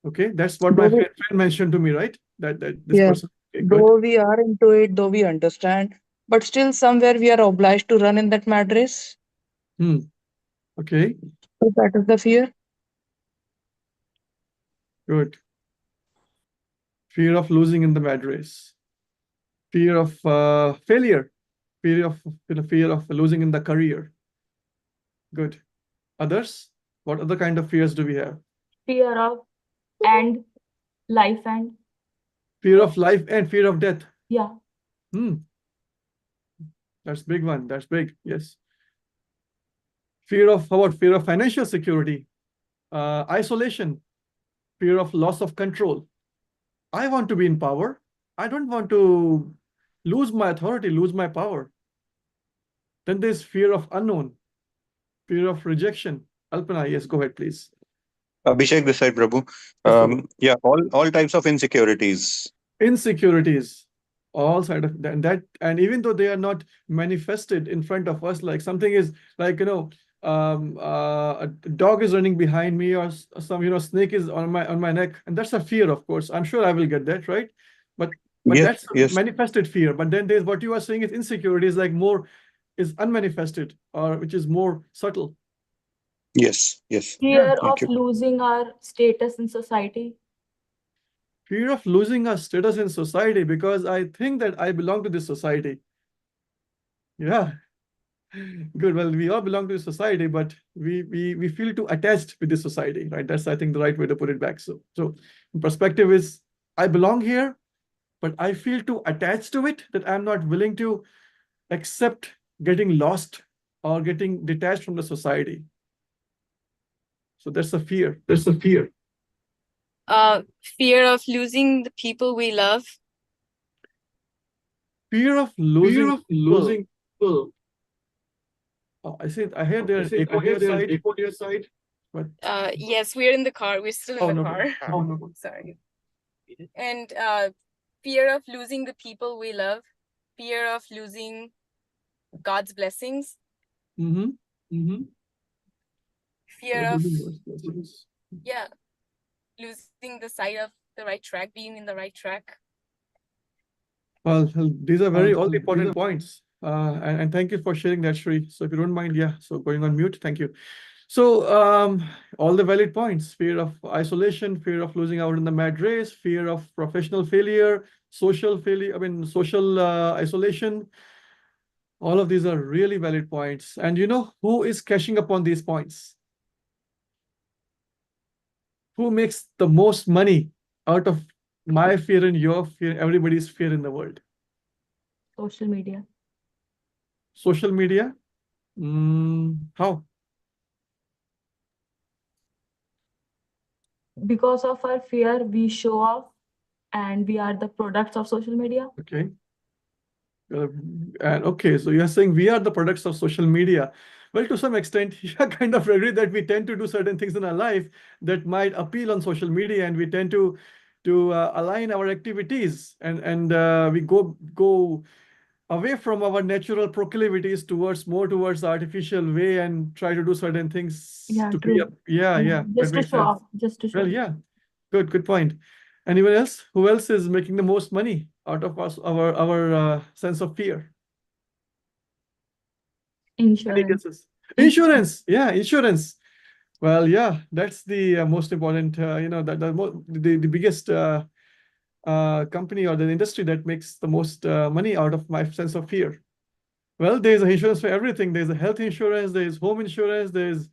Okay, that's what my Though we- friend mentioned to me, right? That this Yeah. person. Okay, good. Though we are into it, though we understand, but still somewhere we are obliged to run in that mad race. Okay, So that is the fear. good. Fear of losing in the mad race. Fear of failure. Fear of losing in the career. Good. Others? What other kind of fears do we have? Fear of end, life end. Fear of life and fear of death. Yeah. That's big one. That's big. Yes. Fear of how about fear of financial security, isolation, fear of loss of control. I want to be in power. I don't want to lose my authority, lose my power. Then there's fear of unknown, fear of rejection. Alpana, yes, go ahead, please. Abhishek this side, Prabhu. Yes, Prabhu. Yeah, all types of insecurities. Insecurities, all side of that, and even though they are not manifested in front of us, like something is like, a dog is running behind me, or some snake is on my neck, and that's a fear, of course. I'm sure I will get that, right? But Yes, that's a yes. manifested fear. But then there's what you are saying is insecurity is like more is unmanifested, or which is more subtle. Yes, yes. Fear Thank of you. losing our status in society. Fear of losing our status in society because I think that I belong to this society. Yeah. Good. Well, we all belong to the society, but we feel too attached with this society, right? That's, I think, the right way to put it back. So perspective is I belong here, but I feel too attached to it that I'm not willing to accept getting lost or getting detached from the society. So that's a fear. That's a fear. Fear of losing the people we love. Fear of losing. Fear of losing people. Oh, I see. I hear there's echo on your side. Echo on your side. But Yes, we're in the car. We're still in the no car. problem. Oh, no. Sorry. And fear of losing the people we love. Fear of losing God's blessings. Mm-hmm. Mm-hmm. Fear of losing the sight of the right track, being in the right track. Well, these are all the important points. And thank you for sharing that, Shri. So if you don't mind, yeah, so going on mute, thank you. So all the valid points: fear of isolation, fear of losing out in the mad race, fear of professional failure, social failure, social isolation. All of these are really valid points. And who is cashing upon these points? Who makes the most money out of my fear and your fear, everybody's fear in the world? Social media. Social media? How? because of our fear, we show off and we are the products of social media. Okay. And okay, so you're saying we are the products of social media. Well, to some extent, I kind of agree that we tend to do certain things in our life that might appeal on social media, and we tend to align our activities, and we go away from our natural proclivities towards artificial way and try to do certain things Yeah, to be true. up. Yeah. That Just to makes show sense. off, just to show Well, off. yeah, good point. Anyone else? Who else is making the most money out of us, our sense of fear? Any Insurance. guesses? Insurance. Yeah, insurance. Well, yeah, that's the most important. The biggest company or the industry that makes the most money out of my sense of fear. Well, there's insurance for everything. There's a health insurance. There's home insurance. There's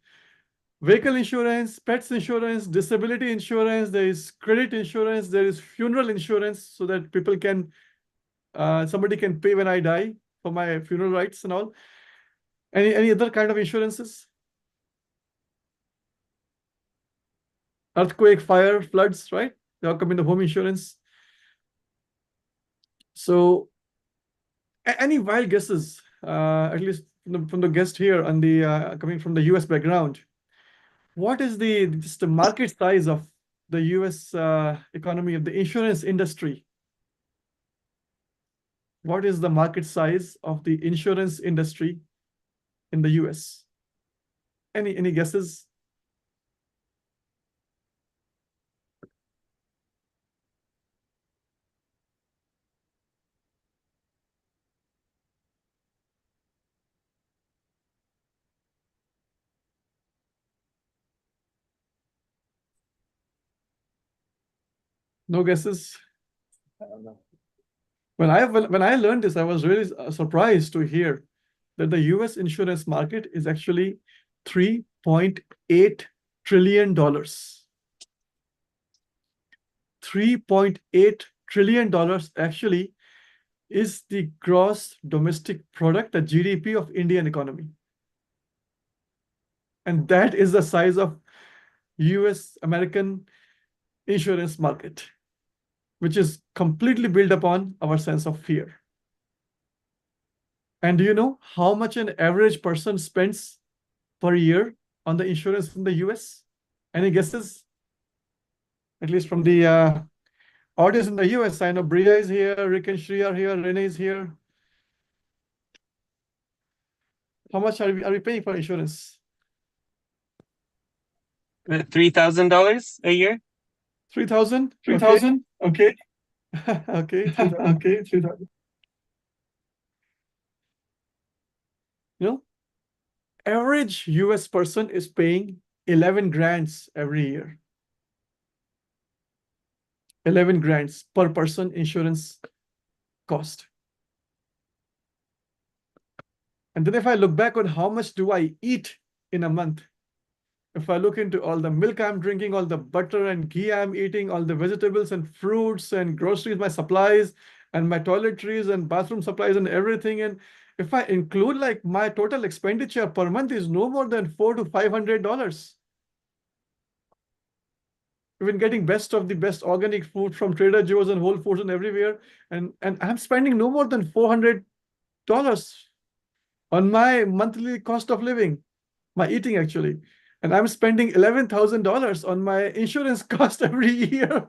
vehicle insurance, pets insurance, disability insurance, there is credit insurance, there is funeral insurance, so that people can, somebody can pay when I die for my funeral rights and all. Any other kind of insurances? Earthquake, fire, floods, right? They all come in the home insurance. So, any wild guesses? At least from the guest here and the coming from the US background. What is just the market size of the US economy, of the insurance industry? What is the market size of the insurance industry in the US? Any guesses? No guesses? I don't know. When I learned this, I was really surprised to hear that the US insurance market is actually $3.8 trillion. $3.8 trillion actually is the gross domestic product, the GDP of Indian economy. And that is the size of US American insurance market, which is completely built upon our sense of fear. And do you know how much an average person spends per year on the insurance in the US? Any guesses? At least from the audience in the US, I know Bria is here, Rick and Shri are here, Renee is here. How much are we paying for insurance? $3,000 a year. 3,000? 3,000? Okay. Okay, 3,000. Okay, 3,000. You know, average US person is paying 11 grands every year. 11 grands per person insurance cost. And then if I look back on how much do I eat in a month, if I look into all the milk I'm drinking, all the butter and ghee I'm eating, all the vegetables and fruits and groceries, my supplies and my toiletries and bathroom supplies and everything, and if I include like my total expenditure per month is no more than $400 to $500. Even getting best of the best organic food from Trader Joe's and Whole Foods and everywhere, and I'm spending no more than $400 on my monthly cost of living, my eating actually. And I'm spending $11,000 on my insurance cost every year.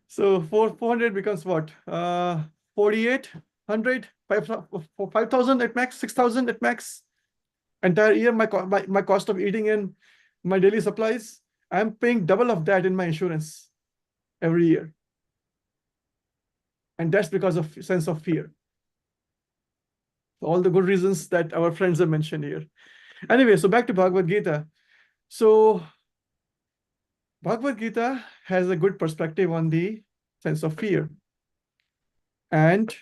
So 400 becomes what? 4,800, 5,000 at max, 6,000 at max. Entire year, my cost of eating and my daily supplies, I'm paying double of that in my insurance every year. And that's because of sense of fear. All the good reasons that our friends have mentioned here. Anyway, so back to Bhagavad Gita. So Bhagavad Gita has a good perspective on the sense of fear. And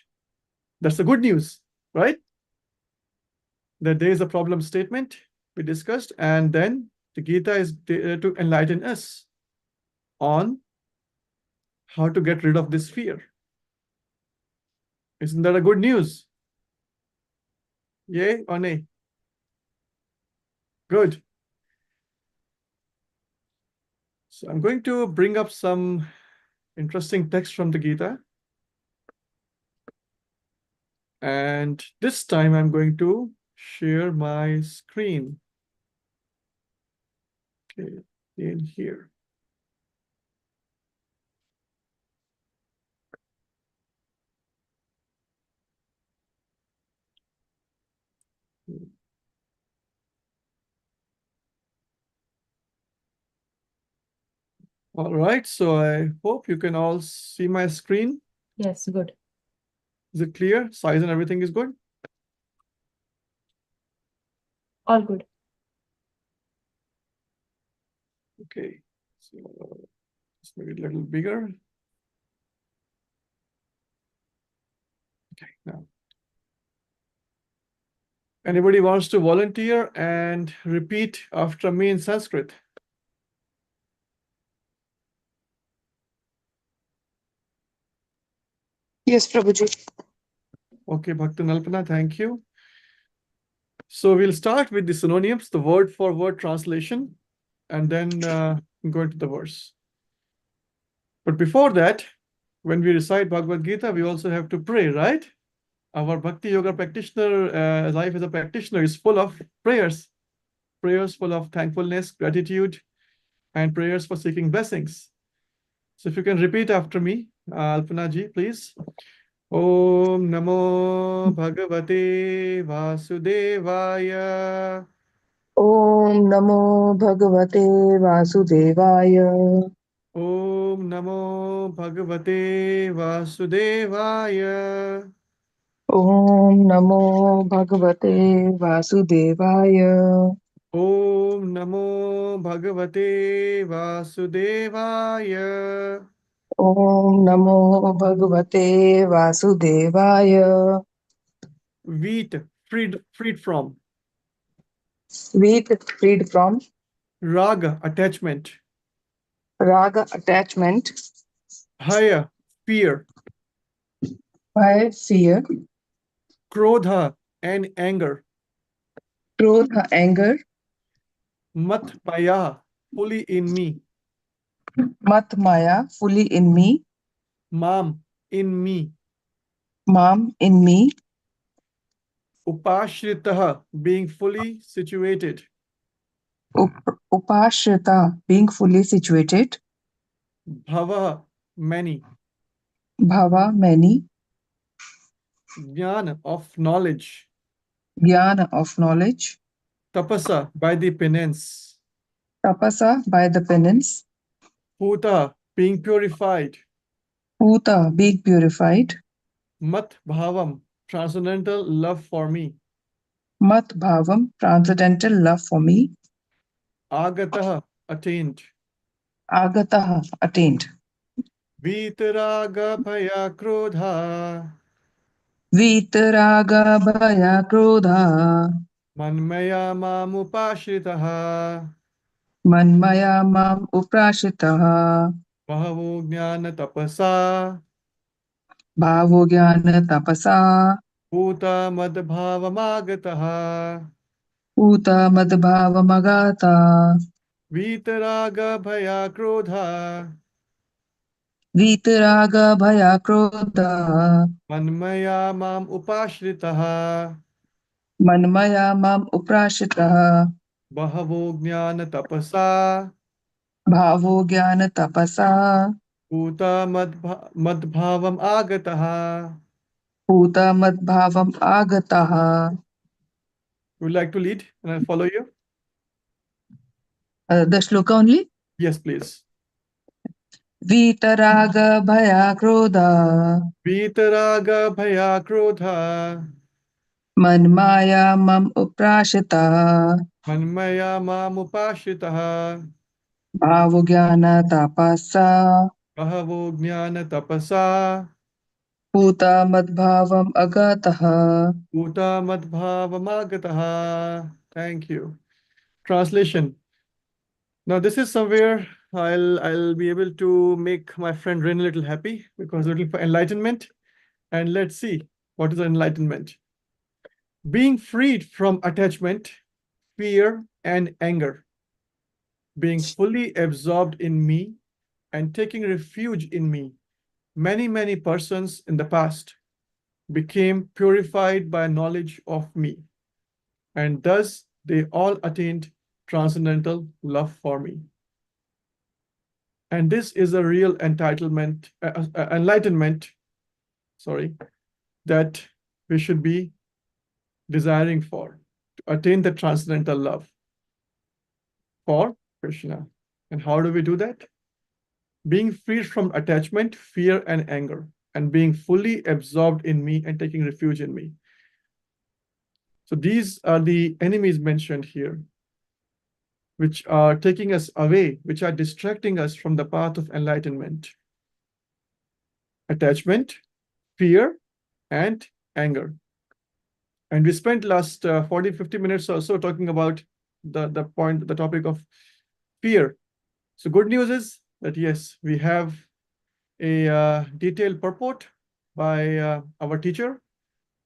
that's the good news, right? That there is a problem statement we discussed, and then the Gita is there to enlighten us on how to get rid of this fear. Isn't that a good news? Yay or nay? Good. So I'm going to bring up some interesting text from the Gita. And this time I'm going to share my screen. Okay, in here. All right, so I hope you can all see my screen. Yes, good. Is it clear? Size and everything is good? All good. Okay, so let's make it a little bigger. Okay, now. Anybody wants to volunteer and repeat after me in Sanskrit? Yes, Prabhuji. Okay, Bhakti Nalpana, thank you. So we'll start with the synonyms, the word for word translation, and then go into the verse. But before that, when we recite Bhagavad Gita, we also have to pray, right? Our Bhakti Yoga practitioner, life as a practitioner is full of prayers. Prayers full of thankfulness, gratitude, and prayers for seeking blessings. So if you can repeat after me, Alpana ji, please. Om Namo Bhagavate Vasudevaya. Om Namo Bhagavate Vasudevaya. Om Namo Bhagavate Vasudevaya. Om Namo Bhagavate Vasudevaya. Om Namo Bhagavate Vasudevaya. Om Namo Bhagavate Vasudevaya. Wheat, freed from. Sweet freed from Raga, attachment. raga, attachment. Bhaya, fear. Bhaya, fear. Krodha, and anger. Krodha, anger. Mat paya, fully in me. Mat maya, fully in me. Mam, in me. Mam, in me. Upashritaha, being fully situated. Upashrita, being fully situated. Bhava, many. Bhava, many. Jnana, of knowledge. Jnana, of knowledge. Tapasa, by the penance. Tapasa, by the penance. Puta, being purified. Puta, being purified. Mat bhavam, transcendental love for me. Mat bhavam, transcendental love for me. Agataha, attained. Agataha, attained. Vitaraga bhaya krodha. Vitaraga bhaya krodha. Manmaya mamupashritaha. Manmaya mam uprashitaha. Bahavo jnana tapasa. Bhavo jnana tapasa. Puta madbhavamagataha. Puta madbhavamagata. Vitaraga bhaya krodha. Vitaraga bhaya krodha. Manmaya mam upashritaha. Manmaya mam uprashitaha. Bahavo jnana tapasa. Bhavo jnana tapasa. Puta madbhavam agataha. Puta madbhavam agataha. Would you like to lead and I'll follow you? The shloka only? Yes, please. Vitaraga bhaya krodha. Vitaraga bhaya krodha. Manmaya mam uprashitaha. Manmaya mam upashritaha. Bhavo jnana tapasa. Bahavo jnana tapasa. Puta madbhavam agataha. Uta madbhavamagataha. Thank you. Translation. Now this is somewhere I'll be able to make my friend Rin a little happy because we're looking for enlightenment. And let's see what is enlightenment. Being freed from attachment, fear, and anger. being fully absorbed in me and taking refuge in me, many persons in the past became purified by knowledge of me, and thus they all attained transcendental love for me. And this is a real enlightenment, that we should be desiring for, to attain the transcendental love for Krishna. And how do we do that? Being free from attachment, fear, and anger, and being fully absorbed in me and taking refuge in me. So these are the enemies mentioned here, which are taking us away, which are distracting us from the path of enlightenment. Attachment, fear, and anger. And we spent last 40-50 minutes or so talking about the topic of fear. So good news is that yes, we have a detailed purport by our teacher,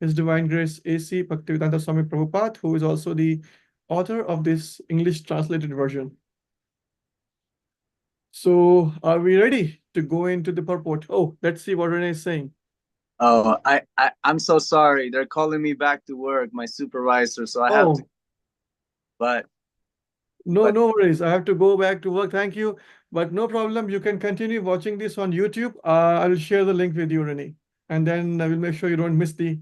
His Divine Grace A.C. Bhaktivedanta Swami Prabhupada, who is also the author of this English translated version. So are we ready to go into the purport? Oh, let's see what Renee is saying. Oh, I'm so sorry. They're calling me back to work, my supervisor, so I have to. But no worries. I have to go back to work. Thank you. But no problem. You can continue watching this on YouTube. I will share the link with you, Renee. And then I will make sure you don't miss the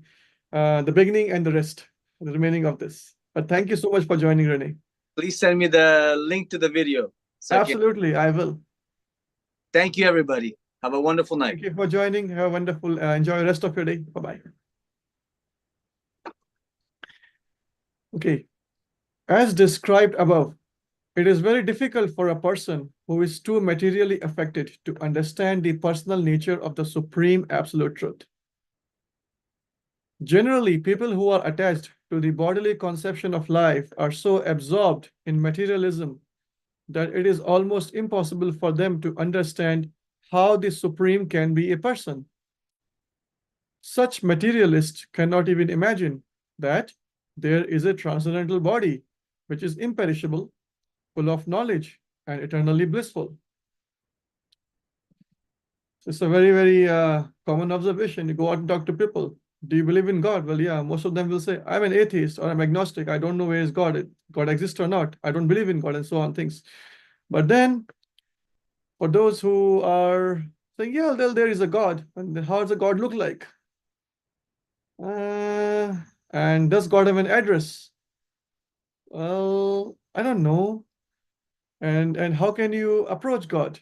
beginning and the rest, the remaining of this. But thank you so much for joining, Renee. please send me the link to the video. Absolutely, I will. Thank you, everybody. Have a wonderful night. Thank you for joining. Have a wonderful, enjoy the rest of your day. Bye-bye. Okay. As described above, it is very difficult for a person who is too materially affected to understand the personal nature of the supreme absolute truth. Generally, people who are attached to the bodily conception of life are so absorbed in materialism that it is almost impossible for them to understand how the Supreme can be a person. Such materialists cannot even imagine that there is a transcendental body which is imperishable, full of knowledge, and eternally blissful. It's a very common observation. You go out and talk to people. Do you believe in God? Well, yeah, most of them will say, I'm an atheist or I'm agnostic. I don't know where is God. God exists or not. I don't believe in God, and so on things. But then, for those who are saying, yeah, there is a God, and how does a God look like? And does God have an address? Well, I don't know. And how can you approach God?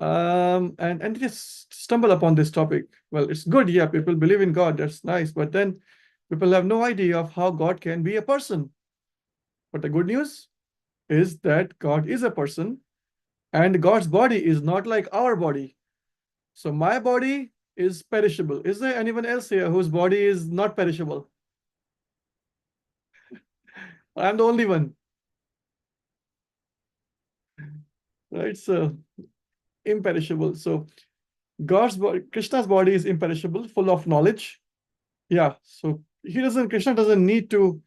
And just stumble upon this topic. Well, it's good, yeah, people believe in God, that's nice, but then people have no idea of how God can be a person. But the good news is that God is a person, and God's body is not like our body. So my body is perishable. Is there anyone else here whose body is not perishable? I'm the only one. Right? So imperishable. So God's body, Krishna's body is imperishable, full of knowledge. Yeah. So Krishna doesn't need to,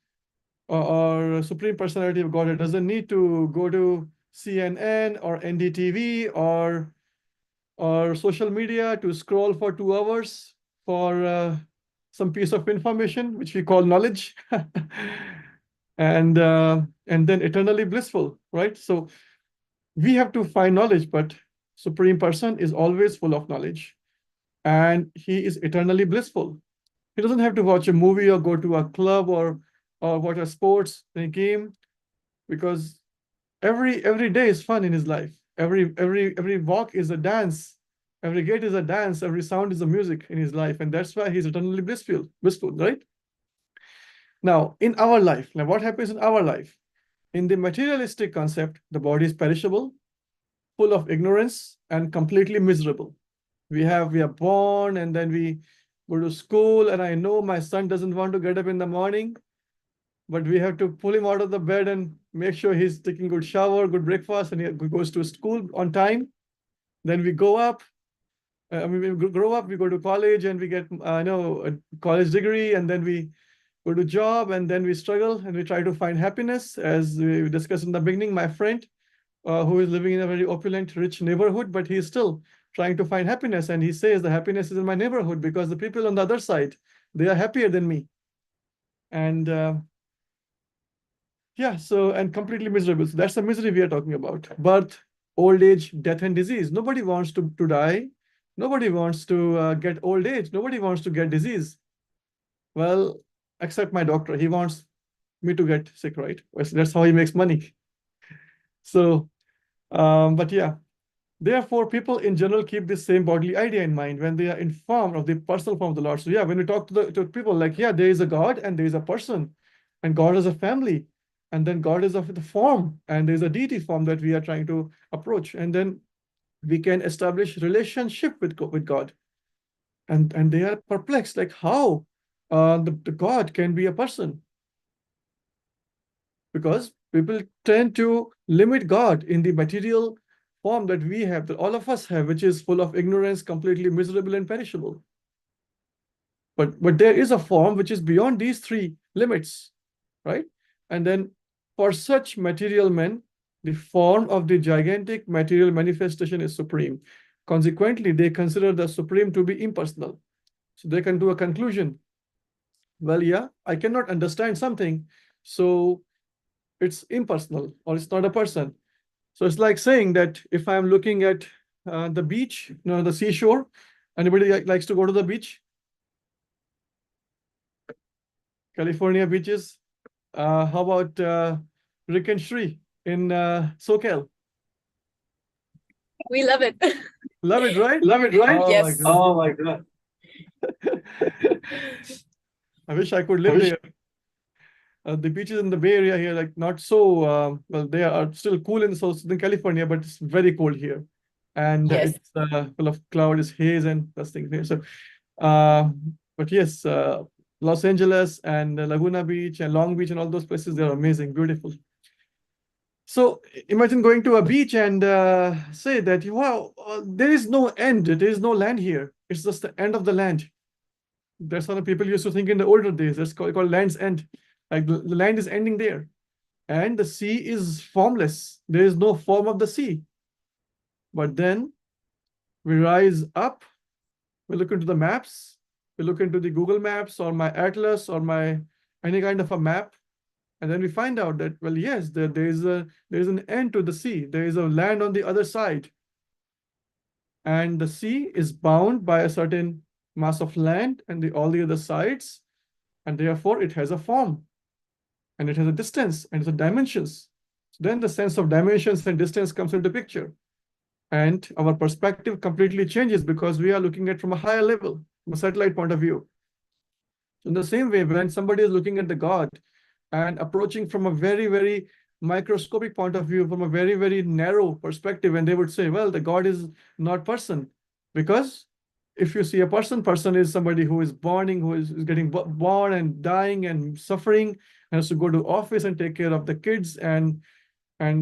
or Supreme Personality of Godhead doesn't need to go to CNN or NDTV or social media to scroll for 2 hours for some piece of information, which we call knowledge, and then eternally blissful, right? So we have to find knowledge, but Supreme Person is always full of knowledge, and he is eternally blissful. He doesn't have to watch a movie or go to a club or watch a sports game, because every day is fun in his life. Every walk is a dance. Every gate is a dance. Every sound is a music in his life, and that's why he's eternally blissful, right? Now, in our life, now what happens in our life? In the materialistic concept, the body is perishable, full of ignorance, and completely miserable. We are born, and then we go to school, and I know my son doesn't want to get up in the morning, but we have to pull him out of the bed and make sure he's taking good shower, good breakfast, and he goes to school on time. Then we go up. We grow up, we go to college, and we get a college degree, and then we go to job, and then we struggle, and we try to find happiness, as we discussed in the beginning, my friend. who is living in a very opulent, rich neighborhood, but he is still trying to find happiness. And he says the happiness is in my neighborhood because the people on the other side, they are happier than me. And yeah, so, and completely miserable. So that's the misery we are talking about. Birth, old age, death, and disease. Nobody wants to die. Nobody wants to get old age. Nobody wants to get disease. Well, except my doctor. He wants me to get sick, right? That's how he makes money. So, but yeah, therefore, people in general keep this same bodily idea in mind when they are informed of the personal form of the Lord. So yeah, when we talk to people like, yeah, there is a God and there is a person, and God is a family, and then God is of the form, and there's a deity form that we are trying to approach, and then we can establish relationship with God. And they are perplexed, like how the God can be a person, because people tend to limit God in the material form that we have, that all of us have, which is full of ignorance, completely miserable and perishable. But there is a form which is beyond these three limits, right? And then for such material men, the form of the gigantic material manifestation is supreme. Consequently, they consider the supreme to be impersonal. So they can do a conclusion. Well, yeah, I cannot understand something, so it's impersonal or it's not a person. So it's like saying that if I'm looking at the beach, the seashore, anybody likes to go to the beach? California beaches. How about Rick and Shri in SoCal? We love it. Love it, right? Love it, right? Oh my Yes. God. Oh my God. I wish I could live there. The beaches in the Bay Area here, like not so, well, they are still cool in Southern California, but it's very cold here. And Yes. it's full of clouds, haze, and those things there. So, but yes, Los Angeles and Laguna Beach and Long Beach and all those places, they're amazing, beautiful. So imagine going to a beach and say that, wow, there is no end, there is no land here. It's just the end of the land. That's how the people used to think in the older days. That's called land's end. Like the land is ending there. And the sea is formless. There is no form of the sea. But then we rise up, we look into the maps, we look into the Google Maps or my Atlas or my any kind of a map, and then we find out that, well, yes, there is an end to the sea. There is a land on the other side. And the sea is bound by a certain mass of land and all the other sides, and therefore it has a form. And it has a distance and it's a dimensions. So then the sense of dimensions and distance comes into picture. And our perspective completely changes because we are looking at from a higher level, from a satellite point of view. So in the same way, when somebody is looking at the God and approaching from a very, very microscopic point of view, from a very, very narrow perspective, and they would say, well, the God is not person. Because if you see a person is somebody who is burning, who is getting born and dying and suffering, and has to go to office and take care of the kids and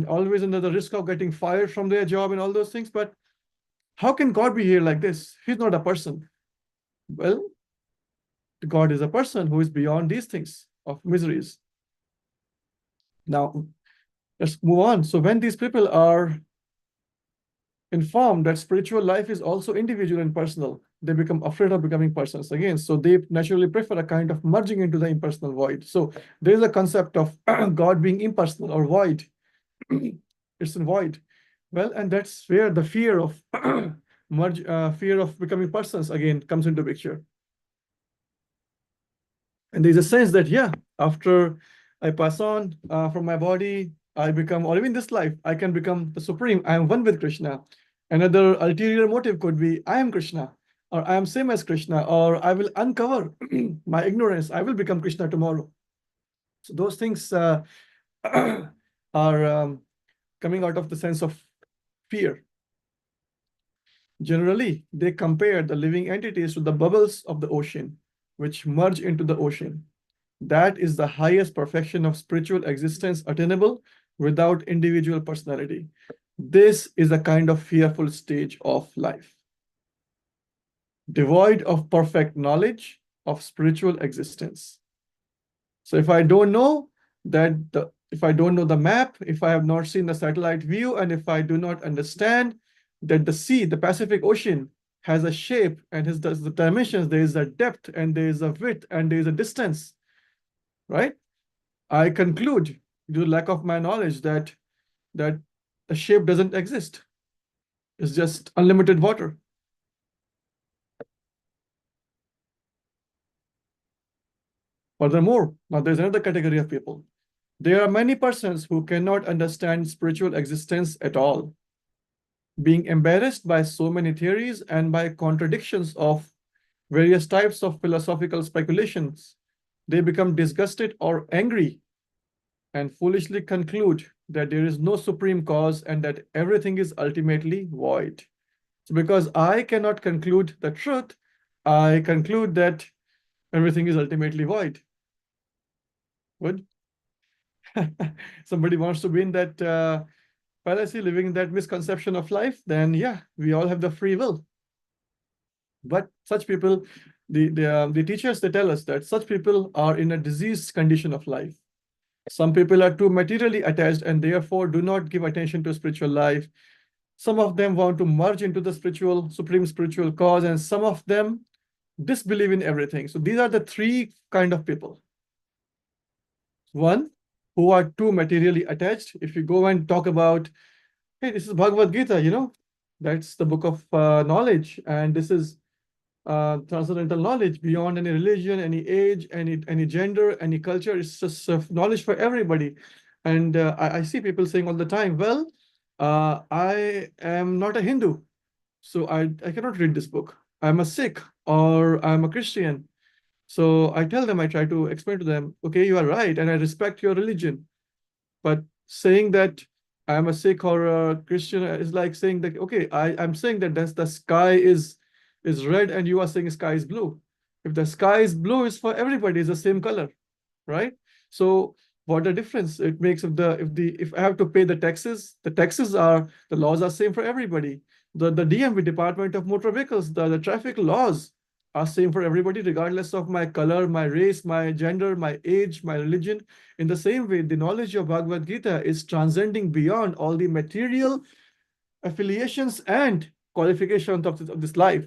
always under the risk of getting fired from their job and all those things. But how can God be here like this? He's not a person. Well, God is a person who is beyond these things of miseries. Now, let's move on. So when these people are informed that spiritual life is also individual and personal, they become afraid of becoming persons again. So they naturally prefer a kind of merging into the impersonal void. So there is a concept of God being impersonal or void. It's in void. Well, and that's where the fear of fear of becoming persons again comes into picture. And there's a sense that, yeah, after I pass on from my body, I become, or even this life, I can become the supreme. I am one with Krishna. Another ulterior motive could be, I am Krishna, or I am same as Krishna, or I will uncover my ignorance. I will become Krishna tomorrow. So those things are coming out of the sense of fear. Generally, they compare the living entities to the bubbles of the ocean, which merge into the ocean. That is the highest perfection of spiritual existence attainable without individual personality. This is a kind of fearful stage of life, devoid of perfect knowledge of spiritual existence. So if I don't know that the if I don't know the map, if I have not seen the satellite view, and if I do not understand that the sea, the Pacific Ocean, has a shape and has the dimensions, there is a depth and there is a width and there is a distance, right? I conclude, due to lack of my knowledge, that the shape doesn't exist. It's just unlimited water. Furthermore, now there's another category of people. There are many persons who cannot understand spiritual existence at all, being embarrassed by so many theories and by contradictions of various types of philosophical speculations. They become disgusted or angry and foolishly conclude that there is no supreme cause and that everything is ultimately void. So because I cannot conclude the truth, I conclude that everything is ultimately void. Good. Somebody wants to be in that fallacy, living in that misconception of life, then yeah, we all have the free will. But such people, the teachers, they tell us that such people are in a diseased condition of life. Some people are too materially attached and therefore do not give attention to spiritual life. Some of them want to merge into the supreme spiritual cause, and some of them disbelieve in everything. So these are the three kind of people. One, who are too materially attached. If you go and talk about, hey, this is Bhagavad Gita, that's the book of knowledge, and this is transcendental knowledge beyond any religion, any age, any gender, any culture. It's just knowledge for everybody. And I see people saying all the time, well, I am not a Hindu, so I cannot read this book. I'm a Sikh or I'm a Christian. So I tell them, I try to explain to them, okay, you are right, and I respect your religion. But saying that I'm a Sikh or a Christian is like saying that, okay, I'm saying that the sky is red and you are saying sky is blue. If the sky is blue, it's for everybody, it's the same color, right? So what the difference it makes if I have to pay the taxes the laws are same for everybody. The DMV, Department of Motor Vehicles, the traffic laws are same for everybody, regardless of my color, my race, my gender, my age, my religion. In the same way, the knowledge of Bhagavad Gita is transcending beyond all the material affiliations and qualifications of this life.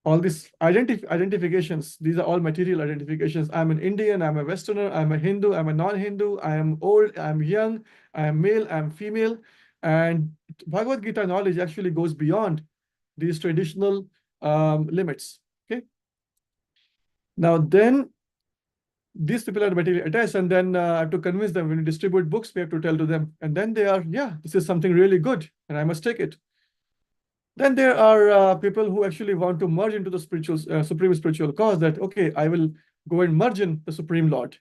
All these identifications, these are all material identifications. I'm an Indian, I'm a Westerner, I'm a Hindu, I'm a non-Hindu, I am old, I'm young, I am male, I'm female. And Bhagavad Gita knowledge actually goes beyond these traditional limits. Okay. Now then, these people are materially attached, and then I have to convince them. When we distribute books, we have to tell to them, and then they are, yeah, this is something really good, and I must take it. Then there are people who actually want to merge into the supreme spiritual cause, that, okay, I will go and merge in the Supreme Lord.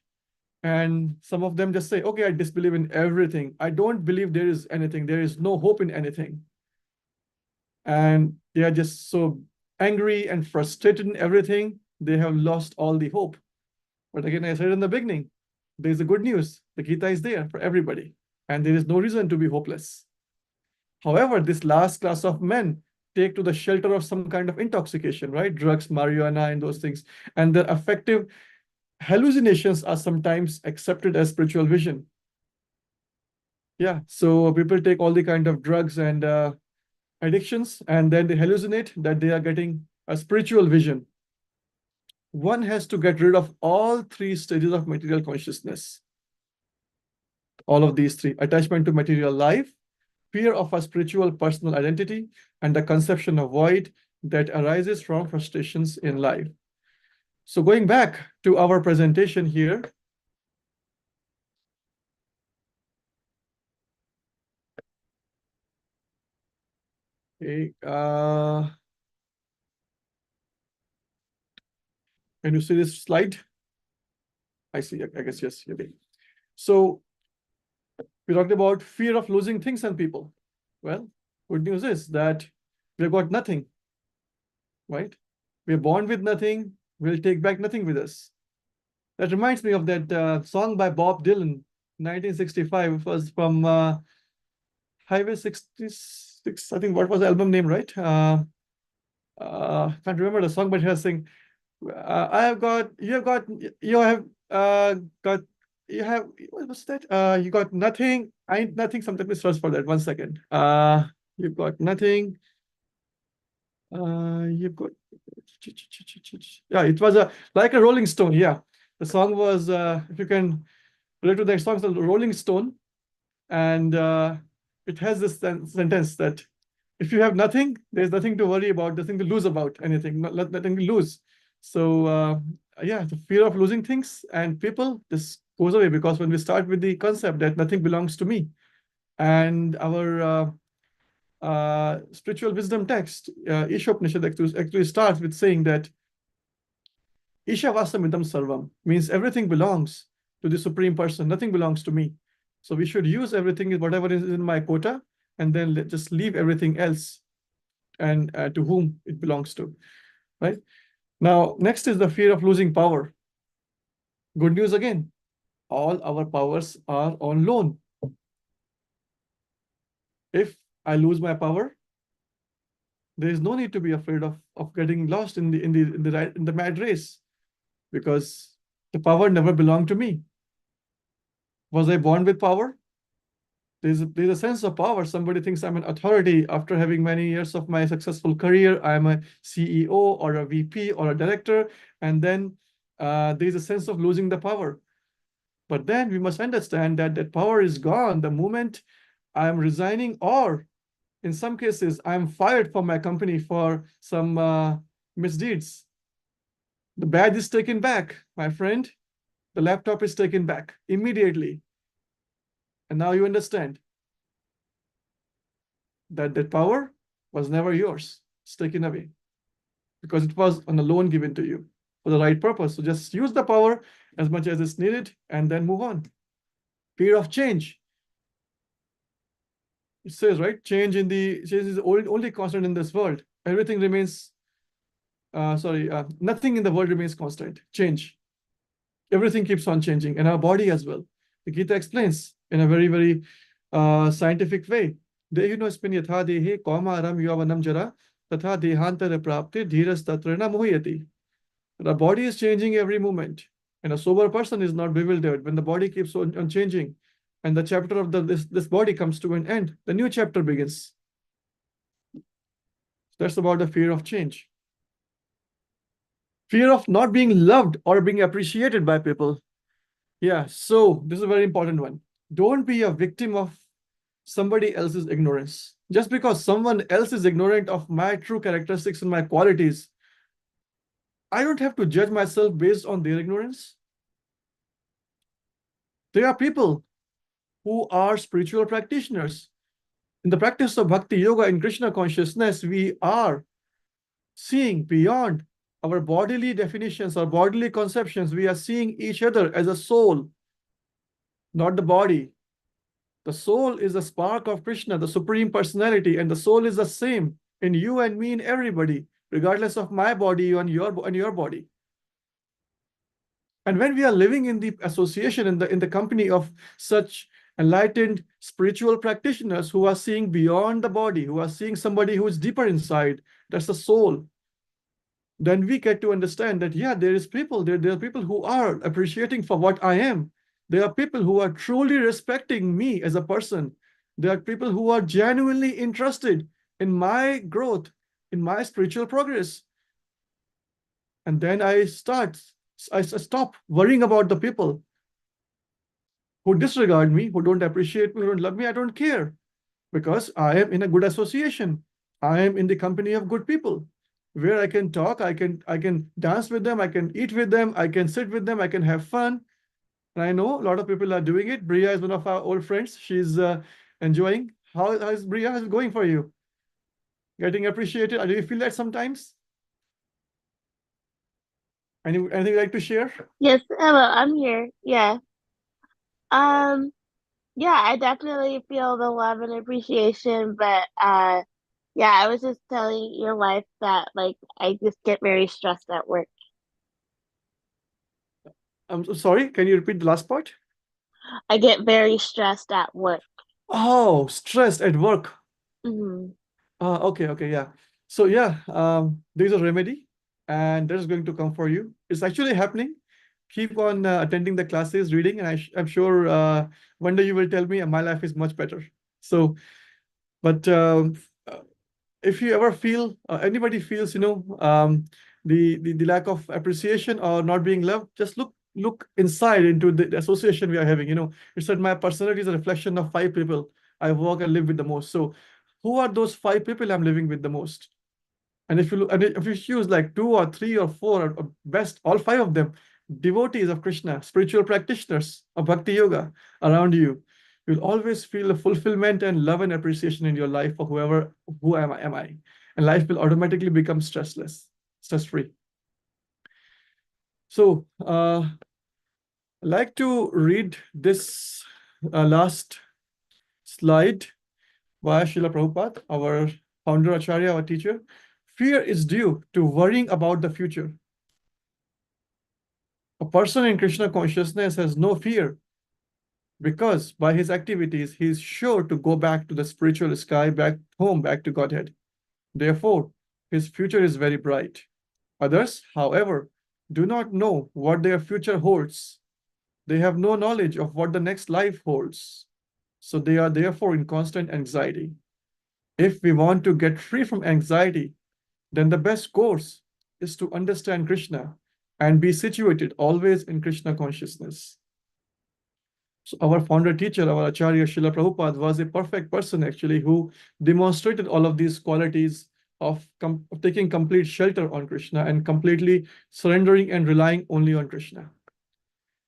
And some of them just say, okay, I disbelieve in everything. I don't believe there is anything. There is no hope in anything. And they are just so angry and frustrated in everything. They have lost all the hope. But again, I said in the beginning, there's the good news. The Gita is there for everybody. And there is no reason to be hopeless. However, this last class of men take to the shelter of some kind of intoxication, right? Drugs, marijuana, and those things. And their affective hallucinations are sometimes accepted as spiritual vision. Yeah, so people take all the kind of drugs and addictions, and then they hallucinate that they are getting a spiritual vision. One has to get rid of all three stages of material consciousness. All of these three: attachment to material life, fear of a spiritual personal identity, and the conception of void that arises from frustrations in life. So going back to our presentation here, okay, can you see this slide? I see, I guess, yes, okay. So we talked about fear of losing things and people. Well, good news is that we've got nothing, right? We're born with nothing, we'll take back nothing with us. That reminds me of that song by Bob Dylan, 1965. It was from Highway 66. I think, what was the album name, right? Can't remember the song, but he was saying, you have got you have, what's that? You got nothing. I ain't nothing. Something. Let me search for that. 1 second. You've got nothing. You've got. Yeah, it was like a Rolling Stone. Yeah, the song was. If you can relate to that song, it's a Rolling Stone, and it has this sentence that if you have nothing, there's nothing to worry about, nothing to lose about anything, nothing to lose. So yeah, the fear of losing things and people, this goes away, because when we start with the concept that nothing belongs to me, and our spiritual wisdom text, Ishopanishad actually starts with saying that Ishavasam idam sarvam, means everything belongs to the Supreme Person, nothing belongs to me. So we should use everything, whatever is in my quota, and then just leave everything else and to whom it belongs to, right? Now, next is the fear of losing power. Good news again, all our powers are on loan. If I lose my power, there is no need to be afraid of getting lost in the mad race, because the power never belonged to me. Was I born with power? There's a sense of power. Somebody thinks I'm an authority after having many years of my successful career. I'm a CEO or a VP or a director, and then there's a sense of losing the power. But then we must understand that that power is gone the moment I'm resigning, or in some cases, I'm fired from my company for some misdeeds. The badge is taken back, my friend. The laptop is taken back immediately. And now you understand that that power was never yours. It's taken away because it was on a loan given to you for the right purpose. So just use the power as much as it's needed and then move on. Fear of change. It says, right, change is only constant in this world. Everything remains, nothing in the world remains constant. Change. Everything keeps on changing, and our body as well. The Gita explains in a very, very scientific way. Dehinosmin yatha dehe kauma aram yavanam jara tatha dehantara prapte dhiras tatrana mohiyati. The body is changing every moment, and a sober person is not bewildered when the body keeps on changing, and the chapter of this body comes to an end. The new chapter begins. That's about the fear of change. Fear of not being loved or being appreciated by people. Yeah, so this is a very important one. Don't be a victim of somebody else's ignorance. Just because someone else is ignorant of my true characteristics and my qualities, I don't have to judge myself based on their ignorance. There are people who are spiritual practitioners. In the practice of bhakti yoga in Krishna consciousness, we are seeing beyond our bodily definitions or bodily conceptions. We are seeing each other as a soul, not the body. The soul is a spark of Krishna, the Supreme Personality, and the soul is the same in you and me and everybody, regardless of my body and your body. And when we are living in the association, in the company of such enlightened spiritual practitioners who are seeing beyond the body, who are seeing somebody who is deeper inside, that's the soul, then we get to understand that, yeah, there are people who are appreciating for what I am. There are people who are truly respecting me as a person. There are people who are genuinely interested in my growth, in my spiritual progress. And then I stop worrying about the people who disregard me, who don't appreciate me, who don't love me. I don't care, because I am in a good association. I am in the company of good people, where I can talk, I can dance with them, I can eat with them, I can sit with them, I can have fun. And I know a lot of people are doing it. Bria is one of our old friends. She's enjoying. How is Bria? How's it going for you? Getting appreciated? Do you feel that sometimes? Anything you'd like to share? Yes, hello, I'm here. Yeah. Yeah, I definitely feel the love and appreciation, but yeah, I was just telling your wife that like I just get very stressed at work. I'm so sorry. Can you repeat the last part? I get very stressed at work. Oh, stressed at work. Hmm. Okay, yeah. So yeah, there's a remedy, and that is going to come for you. It's actually happening. keep on attending the classes, reading, and I'm sure one day you will tell me my life is much better. So, but if you ever feel, anybody feels, the lack of appreciation or not being loved, just look inside into the association we are having. It said my personality is a reflection of 5 people I work and live with the most. So who are those 5 people I'm living with the most? And if you look, and if you choose like 2 or 3 or 4 or best, all 5 of them, devotees of Krishna, spiritual practitioners of Bhakti Yoga around you, you'll always feel a fulfillment and love and appreciation in your life for who am I? And life will automatically become stressless, stress-free. So I'd like to read this last slide by Srila Prabhupada, our founder Acharya, our teacher. Fear is due to worrying about the future. A person in Krishna consciousness has no fear because by his activities, he is sure to go back to the spiritual sky, back home, back to Godhead. Therefore, his future is very bright. Others, however, do not know what their future holds. They have no knowledge of what the next life holds. So they are therefore in constant anxiety. If we want to get free from anxiety, then the best course is to understand Krishna and be situated always in Krishna consciousness. So our founder teacher, our Acharya Srila Prabhupada, was a perfect person actually who demonstrated all of these qualities of taking complete shelter on Krishna and completely surrendering and relying only on Krishna.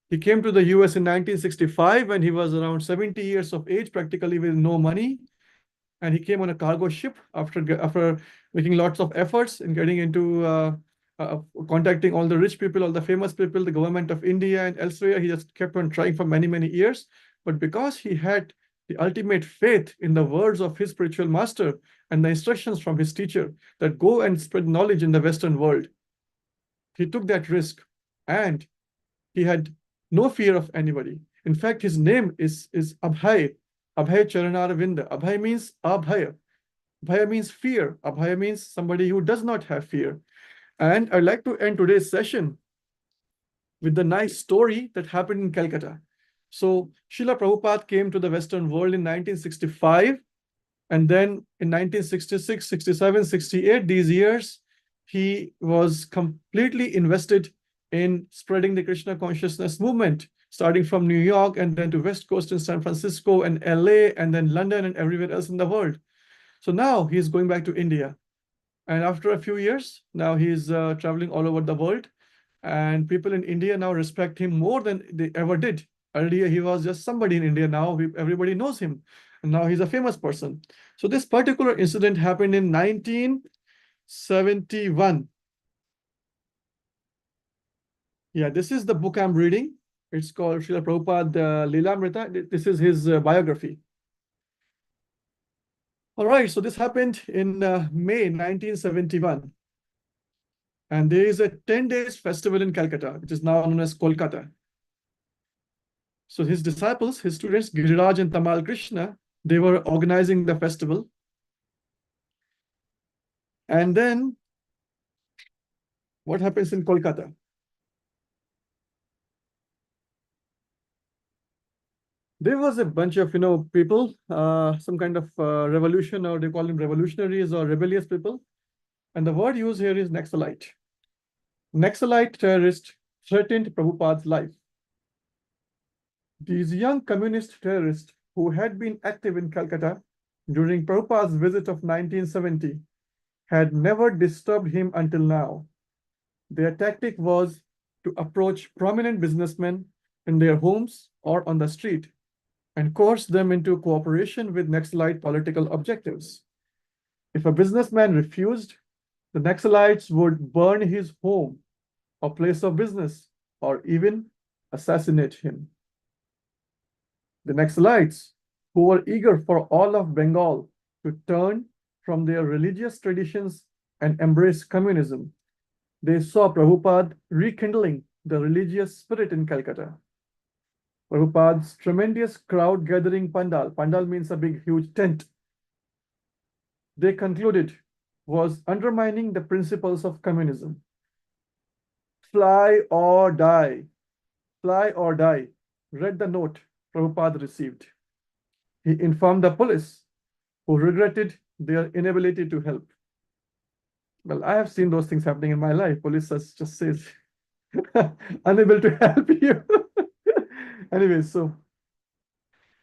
He came to the US in 1965 when he was around 70 years of age, practically with no money. And he came on a cargo ship after making lots of efforts in getting into contacting all the rich people, all the famous people, the government of India and elsewhere. He just kept on trying for many, many years. But because he had the ultimate faith in the words of his spiritual master and the instructions from his teacher that go and spread knowledge in the Western world, he took that risk and he had no fear of anybody. In fact, his name is Abhay. Abhay Charanaravinda. Abhay means Abhaya. Abhaya means fear. Abhaya means somebody who does not have fear. And I'd like to end today's session with the nice story that happened in Calcutta. So Srila Prabhupada came to the Western world in 1965. And then in 1966, 67, 68, these years, he was completely invested in spreading the Krishna consciousness movement, starting from New York and then to West Coast in San Francisco and LA and then London and everywhere else in the world. So now he's going back to India. And after a few years, now he's traveling all over the world. And people in India now respect him more than they ever did. Earlier, he was just somebody in India. Now everybody knows him. And now he's a famous person. So this particular incident happened in 1971. Yeah, this is the book I'm reading. It's called Srila Prabhupada Leelamrita. This is his biography. All right, so this happened in May 1971. And there is a 10 days festival in Calcutta, which is now known as Kolkata. So his disciples, his students, Giriraj and Tamal Krishna, they were organizing the festival. And then what happens in Kolkata? There was a bunch of, people, some kind of revolution, or they call them revolutionaries or rebellious people. And the word used here is Naxalite. Naxalite terrorist threatened Prabhupada's life. These young communist terrorists who had been active in Calcutta during Prabhupada's visit of 1970 had never disturbed him until now. Their tactic was to approach prominent businessmen in their homes or on the street and coerce them into cooperation with Naxalite political objectives. If a businessman refused, the Naxalites would burn his home or place of business or even assassinate him. The Naxalites, who were eager for all of Bengal to turn from their religious traditions and embrace communism, they saw Prabhupada rekindling the religious spirit in Calcutta. Prabhupada's tremendous crowd-gathering pandal, pandal means a big, huge tent, they concluded was undermining the principles of communism. Fly or die, fly or die, read the note Prabhupada received. He informed the police, who regretted their inability to help. Well, I have seen those things happening in my life. Police just says, unable to help you. Anyway, so